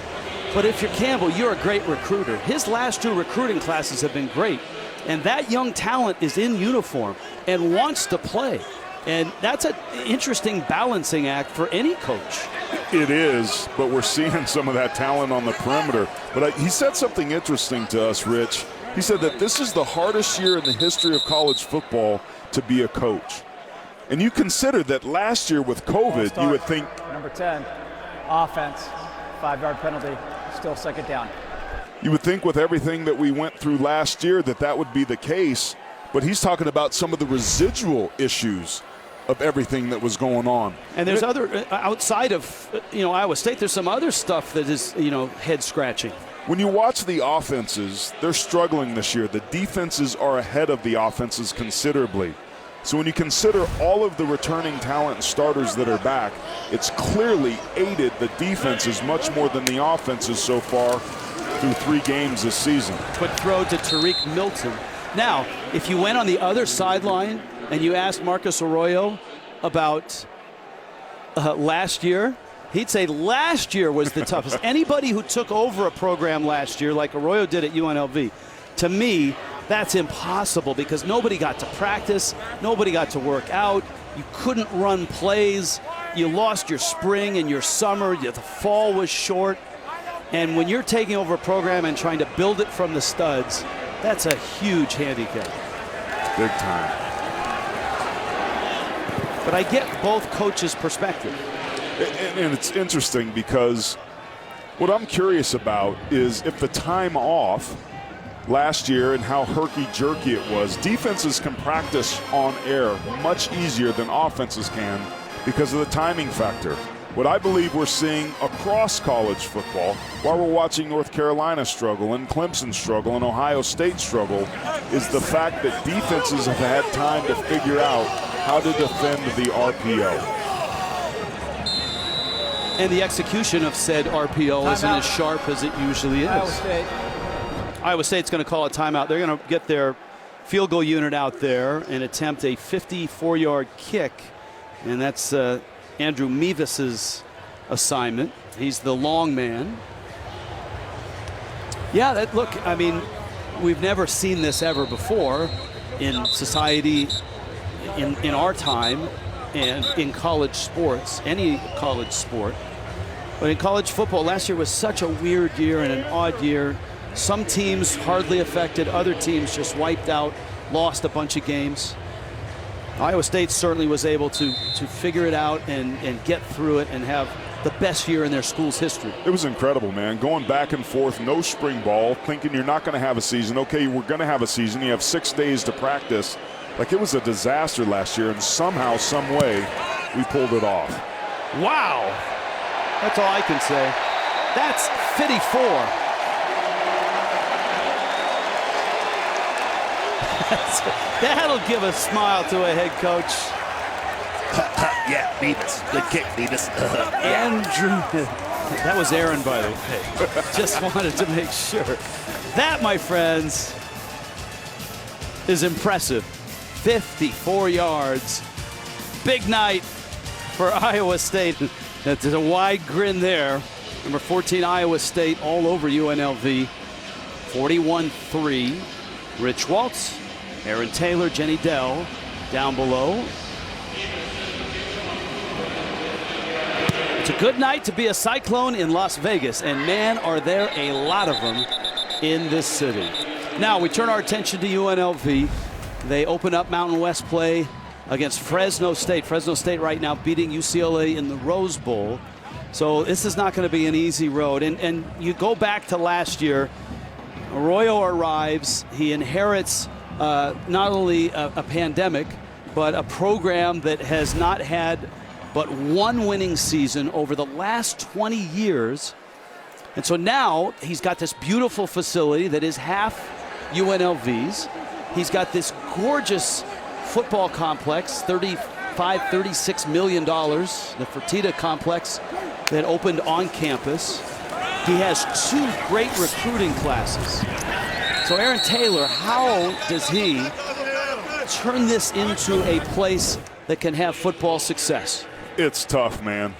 But if you're Campbell, you're a great recruiter. His last 2 recruiting classes have been great. And that young talent is in uniform and wants to play. And that's an interesting balancing act for any coach.
It is, but we're seeing some of that talent on the perimeter. But he said something interesting to us, Rich. He said that this is the hardest year in the history of college football to be a coach. And you consider that last year with COVID, you would think.
Number 10, offense, 5-yard penalty, still second down.
You would think with everything that we went through last year that would be the case. But he's talking about some of the residual issues of everything that was going on.
And there's other, outside of, Iowa State, there's some other stuff that is, head scratching.
When you watch the offenses, they're struggling this year. The defenses are ahead of the offenses considerably. So when you consider all of the returning talent and starters that are back, it's clearly aided the defenses much more than the offenses so far through 3 games this season.
Quick throw to Tariq Milton. Now, if you went on the other sideline and you asked Marcus Arroyo about last year, he'd say last year was the toughest. Anybody who took over a program last year, like Arroyo did at UNLV, to me, that's impossible because nobody got to practice, nobody got to work out, you couldn't run plays, you lost your spring and your summer, the fall was short. And when you're taking over a program and trying to build it from the studs, that's a huge handicap.
Big time.
But I get both coaches' perspective.
And it's interesting because what I'm curious about is if the time off last year and how herky-jerky it was, defenses can practice on air much easier than offenses can because of the timing factor. What I believe we're seeing across college football, while we're watching North Carolina struggle and Clemson struggle and Ohio State struggle, is the fact that defenses have had time to figure out how to defend the RPO.
And the execution of said RPO isn't as sharp as it usually is. Iowa State's going to call a timeout. They're going to get their field goal unit out there and attempt a 54-yard kick. And that's Andrew Mevis's assignment. He's the long man. Yeah, look, I mean, we've never seen this ever before in society in our time. and in college sports, any college sport. But in college football, last year was such a weird year and an odd year. Some teams hardly affected, other teams just wiped out, lost a bunch of games. Iowa State certainly was able to figure it out and get through it and have the best year in their school's history.
It was incredible, man. Going back and forth, no spring ball, thinking you're not going to have a season. Okay, we're going to have a season. You have 6 days to practice. Like, it was a disaster last year, and somehow, some way, we pulled it off.
Wow. That's all I can say. That's 54. That'll give a smile to a head coach.
Yeah, Beavis. Good kick, Beavis.
Andrew. That was Aaron, by the way. Just wanted to make sure. That, my friends, is impressive. 54 yards. Big night for Iowa State. There's a wide grin there. Number 14, Iowa State, all over UNLV. 41-3. Rich Waltz, Aaron Taylor, Jenny Dell down below. It's a good night to be a Cyclone in Las Vegas, and man, are there a lot of them in this city. Now we turn our attention to UNLV. They open up Mountain West play against Fresno State. Fresno State right now beating UCLA in the Rose Bowl. So this is not going to be an easy road. And you go back to last year, Arroyo arrives. He inherits not only a pandemic, but a program that has not had but one winning season over the last 20 years. And so now he's got this beautiful facility that is half UNLV's. He's got this gorgeous football complex, $36 million, the Fertitta complex that opened on campus. He has 2 great recruiting classes. So Aaron Taylor, how does he turn this into a place that can have football success?
It's tough, man.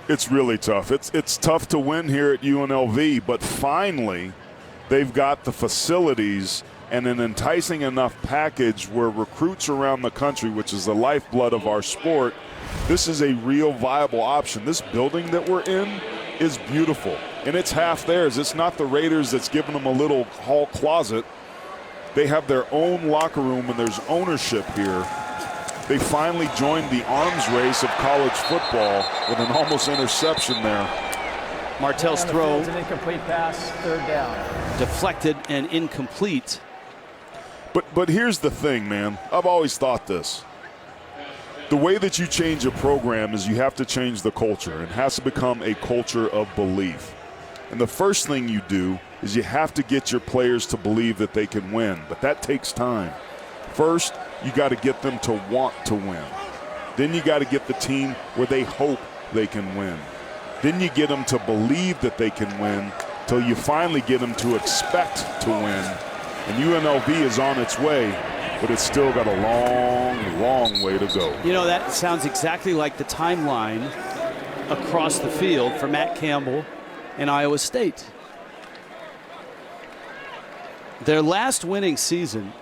It's really tough. It's tough to win here at UNLV, but finally they've got the facilities and an enticing enough package where recruits around the country, which is the lifeblood of our sport, this is a real viable option. This building that we're in is beautiful, and it's half theirs. It's not the Raiders that's giving them a little hall closet. They have their own locker room, and there's ownership here. They finally joined the arms race of college football with an almost interception there.
Martell's throw.
It's an incomplete pass, 3rd down.
Deflected and incomplete.
But here's the thing, man. I've always thought this. The way that you change a program is you have to change the culture. It has to become a culture of belief. And the first thing you do is you have to get your players to believe that they can win. But that takes time. First, you got to get them to want to win. Then you got to get the team where they hope they can win. Then you get them to believe that they can win till you finally get them to expect to win. And UNLV is on its way, but it's still got a long, long way to go.
You know, that sounds exactly like the timeline across the field for Matt Campbell and Iowa State. Their last winning season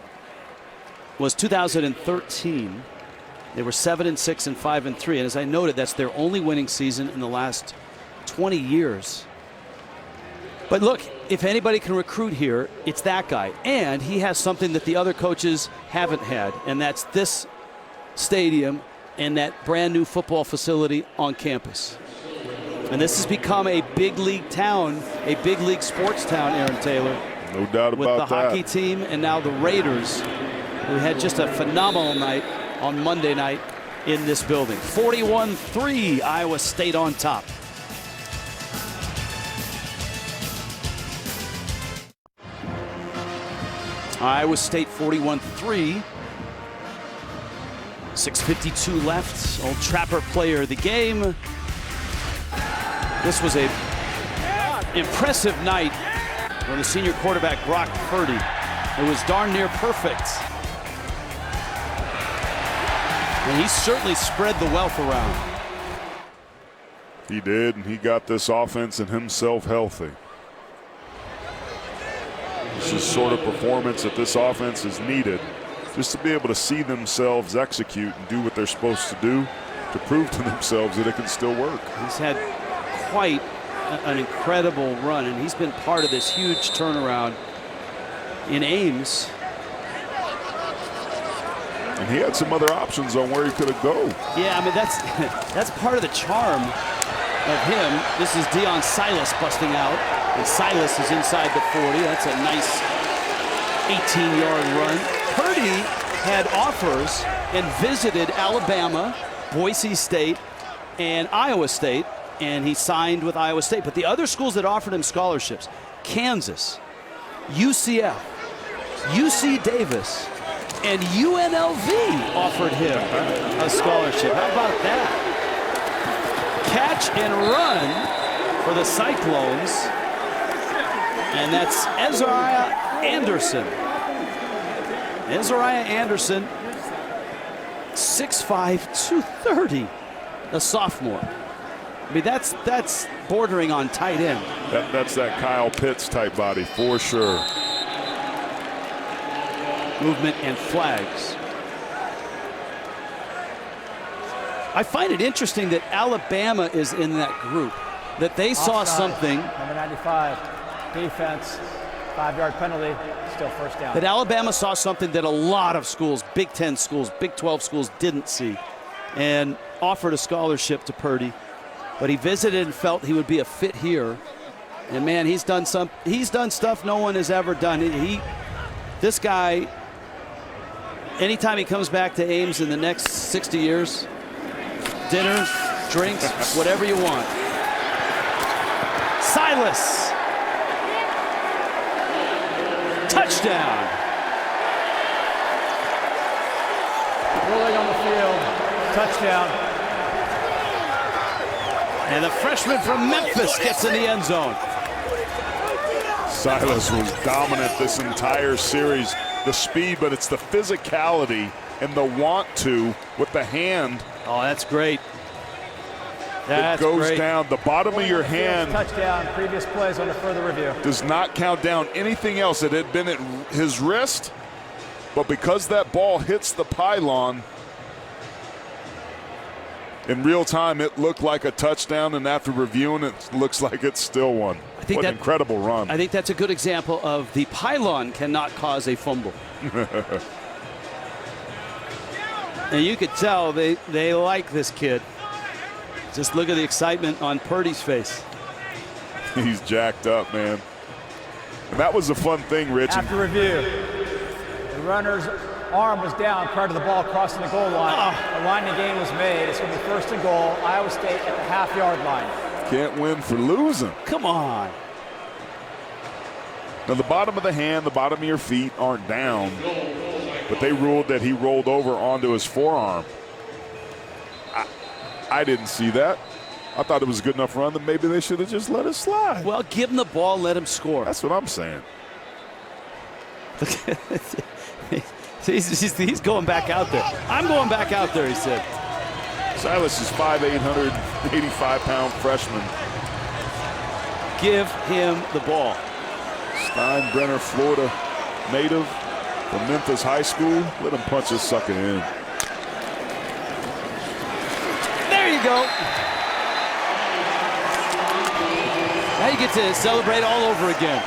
was 2013. They were 7-6 and 5-3. And as I noted, that's their only winning season in the last 20 years. But look, if anybody can recruit here, it's that guy. And he has something that the other coaches haven't had, and that's this stadium and that brand new football facility on campus. And this has become a big league town, a big league sports town, Aaron Taylor.
No doubt about that.
With the hockey team and now the Raiders, who had just a phenomenal night on Monday night in this building. 41-3, Iowa State on top. Iowa State 41-3. 6:52 left. Old Trapper player of the game. This was a impressive night for the senior quarterback Brock Purdy. It was darn near perfect. And he certainly spread the wealth around.
He did, and he got this offense and himself healthy. This is sort of performance that this offense is needed just to be able to see themselves execute and do what they're supposed to do to prove to themselves that it can still work.
He's had quite an incredible run, and he's been part of this huge turnaround in Ames.
And he had some other options on where he could have go.
Yeah, I mean, that's part of the charm of him. This is Deion Silas busting out, and Silas is inside the 40. That's a nice 18-yard run. Purdy had offers and visited Alabama, Boise State, and Iowa State, and he signed with Iowa State. But the other schools that offered him scholarships, Kansas, UCF, UC Davis, and UNLV offered him a scholarship. How about that? Catch and run for the Cyclones. And that's Azariah Anderson. Azariah Anderson, 6'5", 230, a sophomore. I mean, that's bordering on tight end.
That's that Kyle Pitts type body for sure.
Movement and flags. I find it interesting that Alabama is in that group, that they saw something.
Number 95, defense, 5-yard penalty, still first down.
That Alabama saw something that a lot of schools, Big 10 schools, Big 12 schools didn't see, and offered a scholarship to Purdy. But he visited and felt he would be a fit here. And man, he's done stuff no one has ever done. This guy, anytime he comes back to Ames in the next 60 years, dinners, drinks, whatever you want. Silas. Touchdown.
Rolling on the field, touchdown.
And the freshman from Memphis gets in the end zone.
Silas was dominant this entire series. The speed, but it's the physicality and the want to with the hand.
Oh, that's great.
It goes down. The bottom of your hand.
Touchdown. Previous plays under further review.
Does not count down anything else. It had been at his wrist, but because that ball hits the pylon, in real time, it looked like a touchdown, and after reviewing it, looks like it's still one. What an incredible run.
I think that's a good example of the pylon cannot cause a fumble. And you could tell they like this kid. Just look at the excitement on Purdy's face.
He's jacked up, man. And that was a fun thing, Rich.
After review, the runner's arm was down prior to the ball crossing the goal line. The line of gain was made. It's going to be first and goal. Iowa State at the half-yard line.
Can't win for losing.
Come on.
Now, the bottom of the hand, the bottom of your feet aren't down, but they ruled that he rolled over onto his forearm. I didn't see that. I thought it was a good enough run that maybe they should have just let it slide.
Well, give him the ball, let him score.
That's what I'm saying.
He's going back out there. I'm going back out there, he said.
Silas is 5'8", 185-pound freshman.
Give him the ball.
Steinbrenner, Florida native from Memphis High School. Let him punch this sucker in.
There you go. Now you get to celebrate all over again.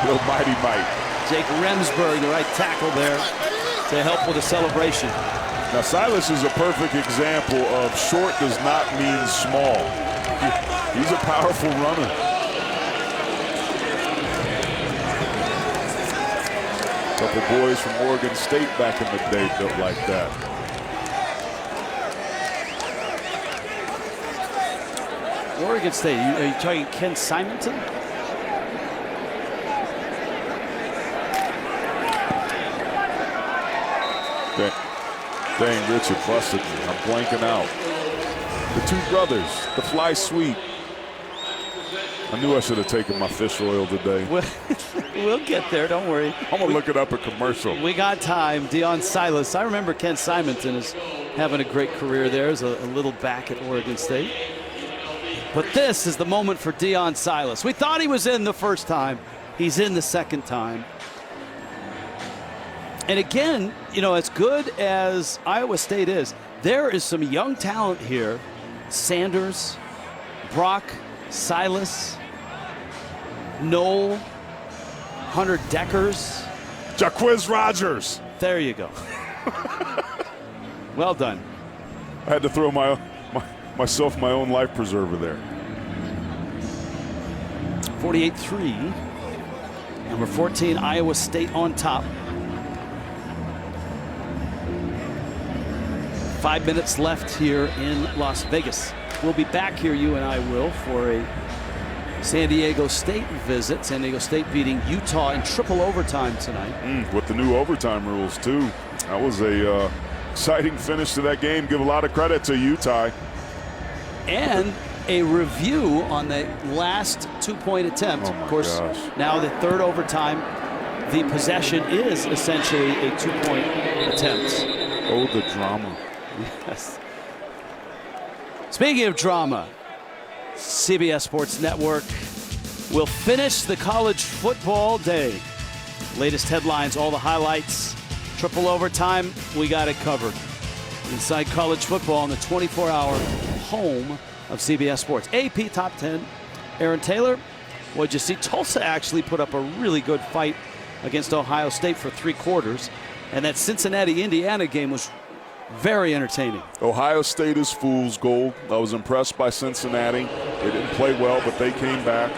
Little mighty Mike.
Jake Remsburg, the right tackle there, to help with the celebration.
Now Silas is a perfect example of short does not mean small. He's a powerful runner. A couple boys from Oregon State back in the day built like that.
Oregon State, are you talking Ken Simonton?
Dang, Richard busted me. I'm blanking out. The two brothers, the Fly Sweet. I knew I should have taken my fish oil today.
We'll get there, don't worry.
I'm going to look it up a commercial.
We got time. Deion Silas. I remember Ken Simonton is having a great career there as a little back at Oregon State. But this is the moment for Deion Silas. We thought he was in the first time. He's in the second time. And again, as good as Iowa State is, there is some young talent here. Sanders, Brock, Silas, Noel, Hunter Deckers.
Jaquiz Rogers.
There you go. Well done.
I had to throw myself my own life preserver there.
48-3. Number 14, Iowa State on top. 5 minutes left here in Las Vegas. We'll be back here, you and I will, for a San Diego State visit. San Diego State beating Utah in triple overtime tonight.
With the new overtime rules, too. That was a exciting finish to that game. Give a lot of credit to Utah.
And a review on the last 2-point attempt.
Oh,
of course,
gosh.
now the third overtime, the possession is essentially a 2-point attempt.
Oh, the drama.
Yes. Speaking of drama, CBS Sports Network will finish the college football day. Latest headlines, all the highlights, triple overtime, we got it covered. Inside college football on the 24-hour home of CBS Sports. AP Top 10, Aaron Taylor. What'd you see? Tulsa actually put up a really good fight against Ohio State for 3 quarters. And that Cincinnati-Indiana game was very entertaining.
Ohio State is fool's gold. I was impressed by Cincinnati. They didn't play well, but they came back.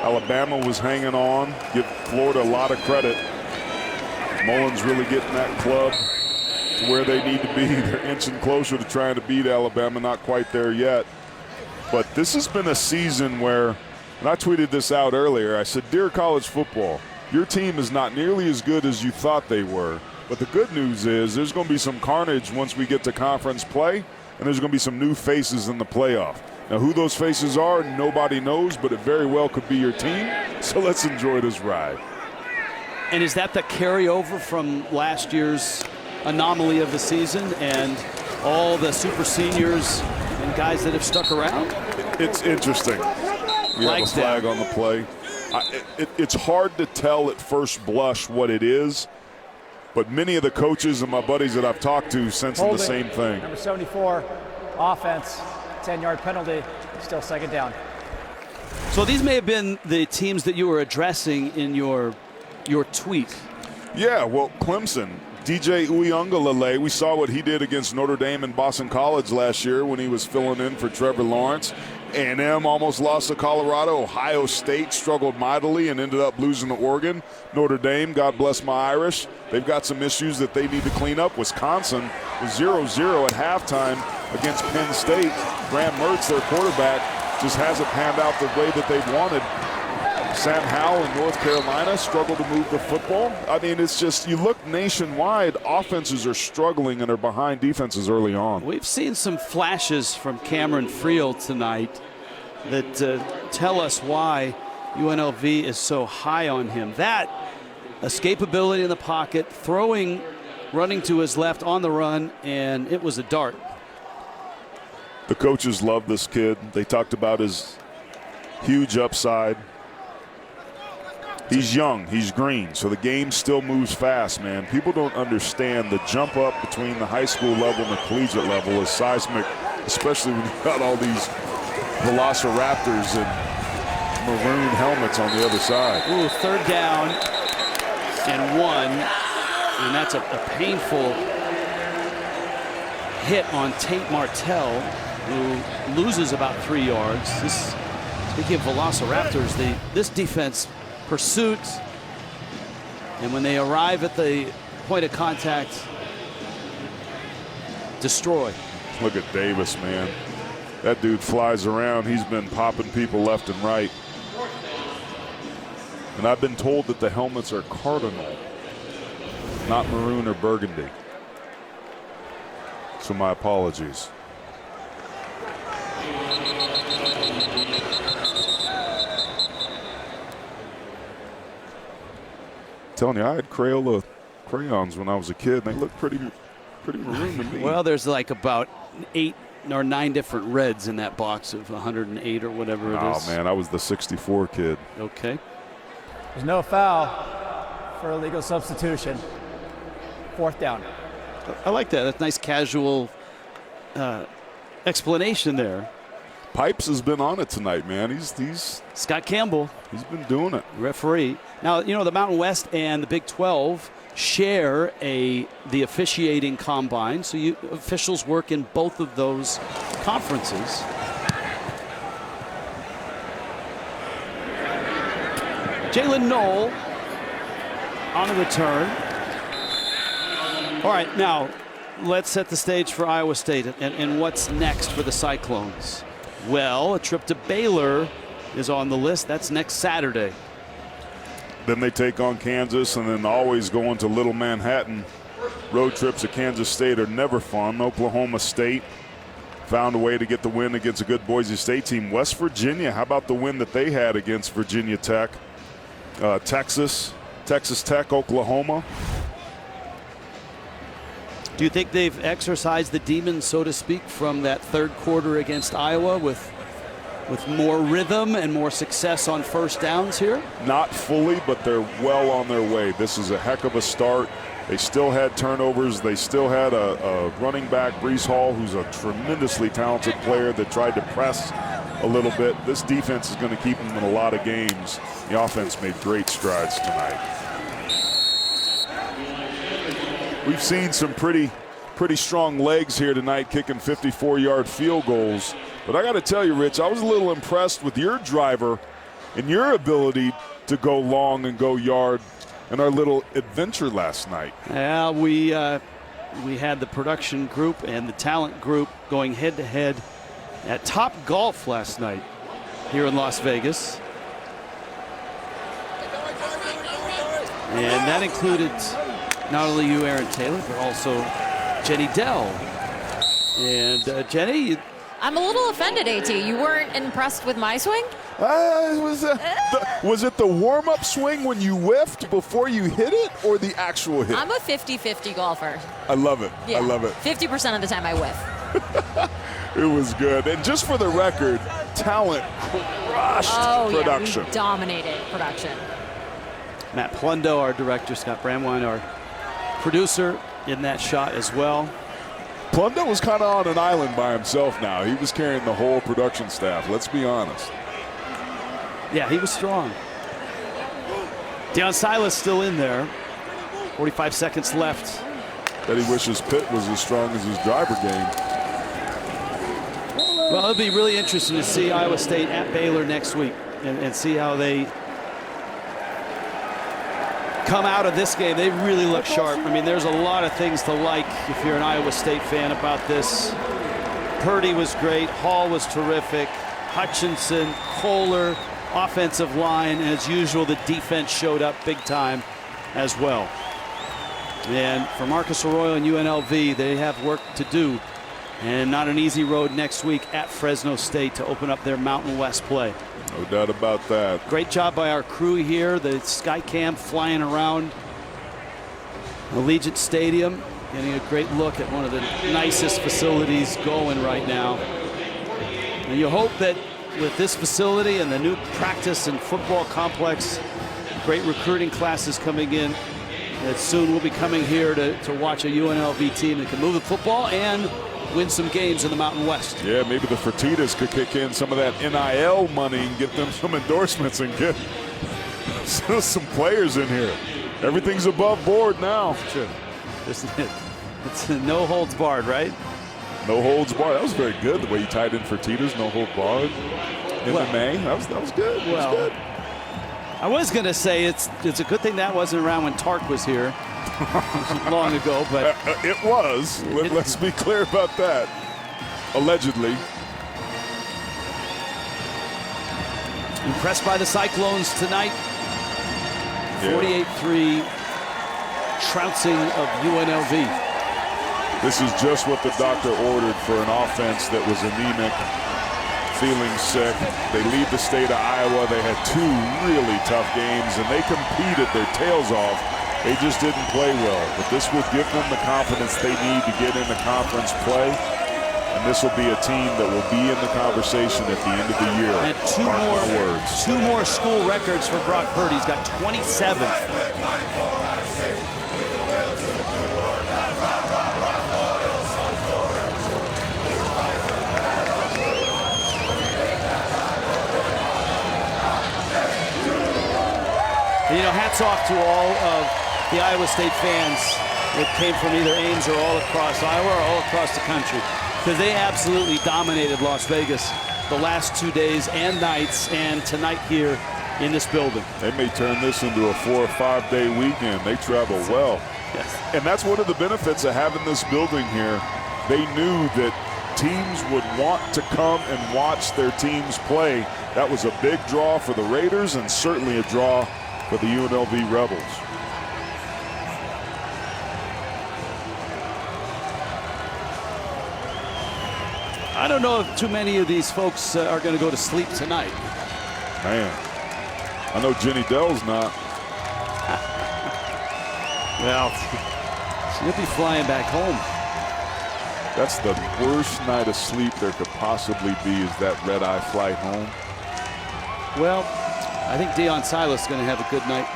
Alabama was hanging on. Give Florida a lot of credit. Mullen's really getting that club to where they need to be. They're inching closer to trying to beat Alabama. Not quite there yet. But this has been a season where, and I tweeted this out earlier, I said, dear college football, your team is not nearly as good as you thought they were. But the good news is there's going to be some carnage once we get to conference play, and there's going to be some new faces in the playoff. Now, who those faces are, nobody knows, but it very well could be your team. So let's enjoy this ride.
And is that the carryover from last year's anomaly of the season and all the super seniors and guys that have stuck around?
It's interesting. We have a flag on the play. It's hard to tell at first blush what it is. But many of the coaches and my buddies that I've talked to sensing the same thing.
Number 74, offense, 10-yard penalty, still second down.
So these may have been the teams that you were addressing in your tweet.
Yeah, well, Clemson, DJ Uiagalelei, we saw what he did against Notre Dame and Boston College last year when he was filling in for Trevor Lawrence. A&M almost lost to Colorado. Ohio State struggled mightily and ended up losing to Oregon. Notre Dame, God bless my Irish, they've got some issues that they need to clean up. Wisconsin was 0-0 at halftime against Penn State. Graham Mertz, their quarterback, just hasn't panned out the way that they wanted. Sam Howell in North Carolina struggled to move the football. I mean, it's just, you look nationwide, offenses are struggling and are behind defenses early on.
We've seen some flashes from Cameron Friel tonight that tell us why UNLV is so high on him. That escapability in the pocket, throwing, running to his left on the run, and it was a dart.
The coaches love this kid. They talked about his huge upside. He's young, he's green, so the game still moves fast, man. People don't understand the jump up between the high school level and the collegiate level is seismic, especially when you've got all these Velociraptors and maroon helmets on the other side.
Ooh, third down and 1, and that's a painful hit on Tate Martell, who loses about 3 yards. Speaking of Velociraptors, this defense pursuit, and when they arrive at the point of contact, destroy.
Look at Davis, man. That dude flies around. He's been popping people left and right. And I've been told that the helmets are cardinal, not maroon or burgundy. So my apologies. Telling you, I had Crayola crayons when I was a kid, and they looked pretty maroon to me.
Well, there's like about 8 or 9 different reds in that box of 108 or whatever it is.
Oh, man, I was the 64 kid.
Okay.
There's no foul for illegal substitution. 4th down.
I like that. That's nice casual explanation there.
Pipes has been on it tonight, man. He's
Scott Campbell,
he's been doing it.
referee. Now, you know, the Mountain West and the Big 12 share the officiating combine, so officials work in both of those conferences. Jalen Knoll on a return. All right, now let's set the stage for Iowa State and what's next for the Cyclones. Well, a trip to Baylor is on the list. That's next Saturday.
Then they take on Kansas, and then always going to Little Manhattan. Road trips to Kansas State are never fun. Oklahoma State found a way to get the win against a good Boise State team. West Virginia, how about the win that they had against Virginia Tech? Texas Tech, Oklahoma.
Do you think they've exercised the demons, so to speak, from that third quarter against Iowa with more rhythm and more success on first downs here?
Not fully, but they're well on their way. This is a heck of a start. They still had turnovers. They still had a running back, Breece Hall, who's a tremendously talented player that tried to press a little bit. This defense is going to keep them in a lot of games. The offense made great strides tonight. We've seen some pretty strong legs here tonight, kicking 54-yard field goals. But I got to tell you, Rich, I was a little impressed with your driver and your ability to go long and go yard in our little adventure last night.
Yeah, we had the production group and the talent group going head-to-head at Top Golf last night here in Las Vegas. And that included not only you, Aaron Taylor, but also Jenny Dell. And Jenny,
I'm a little offended, AT. You weren't impressed with my swing?
Was it the warm-up swing when you whiffed before you hit it, or the actual hit?
I'm a 50-50 golfer.
I love it.
Yeah,
I love it.
50% of the time I whiff.
It was good. And just for the record, talent crushed production.
Yeah, we dominated production.
Matt Plundo, our director, Scott Bramwine, our producer, in that shot as well.
Plundo was kind of on an island by himself now. He was carrying the whole production staff, let's be honest.
Yeah, he was strong. Deion Silas still in there. 45 seconds left.
Bet he wishes Pitt was as strong as his driver game.
Well, it'll be really interesting to see Iowa State at Baylor next week and see how they come out of this game. They really look sharp. I mean, there's a lot of things to like if you're an Iowa State fan about this. Purdy was great. Hall was terrific. Hutchinson, Kohler, offensive line. And as usual, the defense showed up big time as well. And for Marcus Arroyo and UNLV, they have work to do. And not an easy road next week at Fresno State to open up their Mountain West play.
No doubt about that.
Great job by our crew here. The Skycam flying around Allegiant Stadium, getting a great look at one of the nicest facilities going right now. And you hope that with this facility and the new practice and football complex, great recruiting classes coming in, that soon we'll be coming here to watch a UNLV team that can move the football and win some games in the Mountain West.
Yeah, maybe the Fertittas could kick in some of that NIL money and get them some endorsements and get some players in here. Everything's above board now.
Sure. It's no holds barred, right?
No holds barred. That was very good, the way you tied in Fertittas, no holds barred. MMA, that was good. That was good.
I was going to say it's a good thing that wasn't around when Tark was here long ago, but
it was. Let's be clear about that. Allegedly.
Impressed by the Cyclones tonight. 48-3 trouncing of UNLV.
This is just what the doctor ordered for an offense that was anemic, feeling sick. They leave the state of Iowa. They had two really tough games, and they competed their tails off. They just didn't play well. But this will give them the confidence they need to get into conference play. And this will be a team that will be in the conversation at the end of the year.
And two more school records for Brock Purdy. He's got 27. hats off to all of the Iowa State fans that came from either Ames or all across Iowa or all across the country, because they absolutely dominated Las Vegas the last 2 days and nights, and tonight here in this building.
They may turn this into a 4 or 5 day weekend. They travel well.
Yes.
And that's one of the benefits of having this building here. They knew that teams would want to come and watch their teams play. That was a big draw for the Raiders and certainly a draw for the UNLV Rebels.
I don't know if too many of these folks are going to go to sleep tonight.
Man, I know Jenny Dell's not.
Well, she'll be flying back home.
That's the worst night of sleep there could possibly be, is that red-eye flight home.
Well, I think Deion Silas is going to have a good night.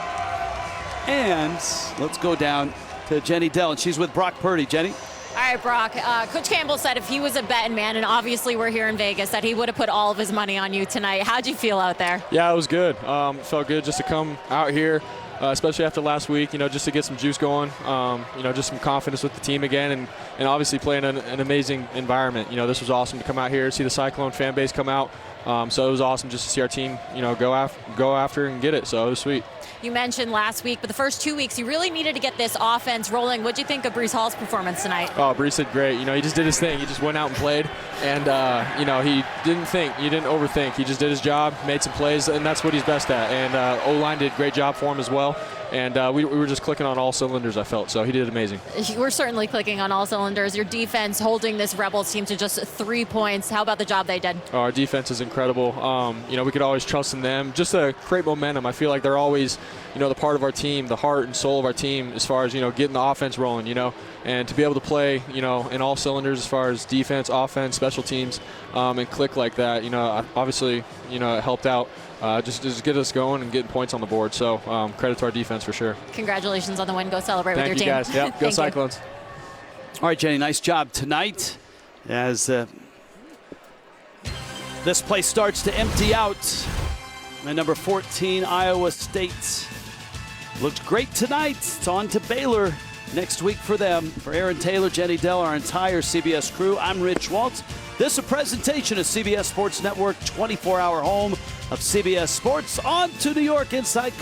And let's go down to Jenny Dell, and she's with Brock Purdy. Jenny?
All right, Brock. Coach Campbell said if he was a betting man, and obviously we're here in Vegas, that he would have put all of his money on you tonight. How'd you feel out there?
Yeah, it was good. Felt good just to come out here, especially after last week, just to get some juice going, just some confidence with the team again, and obviously playing an amazing environment. This was awesome to come out here, see the Cyclone fan base come out. So it was awesome just to see our team, go after and get it. So it was sweet.
You mentioned last week, but the first 2 weeks, you really needed to get this offense rolling. What'd you think of Breece Hall's performance tonight?
Oh, Breece did great. He just did his thing. He just went out and played, and he didn't think, he didn't overthink. He just did his job, made some plays, and that's what he's best at. And O-line did a great job for him as well. And we were just clicking on all cylinders, I felt. So he did amazing.
We're certainly clicking on all cylinders. Your defense holding this Rebels team to just 3 points. How about the job they did?
Our defense is incredible. We could always trust in them just to create momentum. I feel like they're always, the part of our team, the heart and soul of our team as far as, getting the offense rolling, and to be able to play, in all cylinders as far as defense, offense, special teams, and click like that, obviously, it helped out. Just get us going and getting points on the board. So credit to our defense for sure.
Congratulations on the win. Go celebrate with your team.
Thank you, guys. Yep, go Cyclones.
All right, Jenny, nice job tonight as this place starts to empty out. And number 14, Iowa State looked great tonight. It's on to Baylor next week for them. For Aaron Taylor, Jenny Dell, our entire CBS crew, I'm Rich Waltz. This is a presentation of CBS Sports Network, 24-hour home of CBS Sports. On to New York inside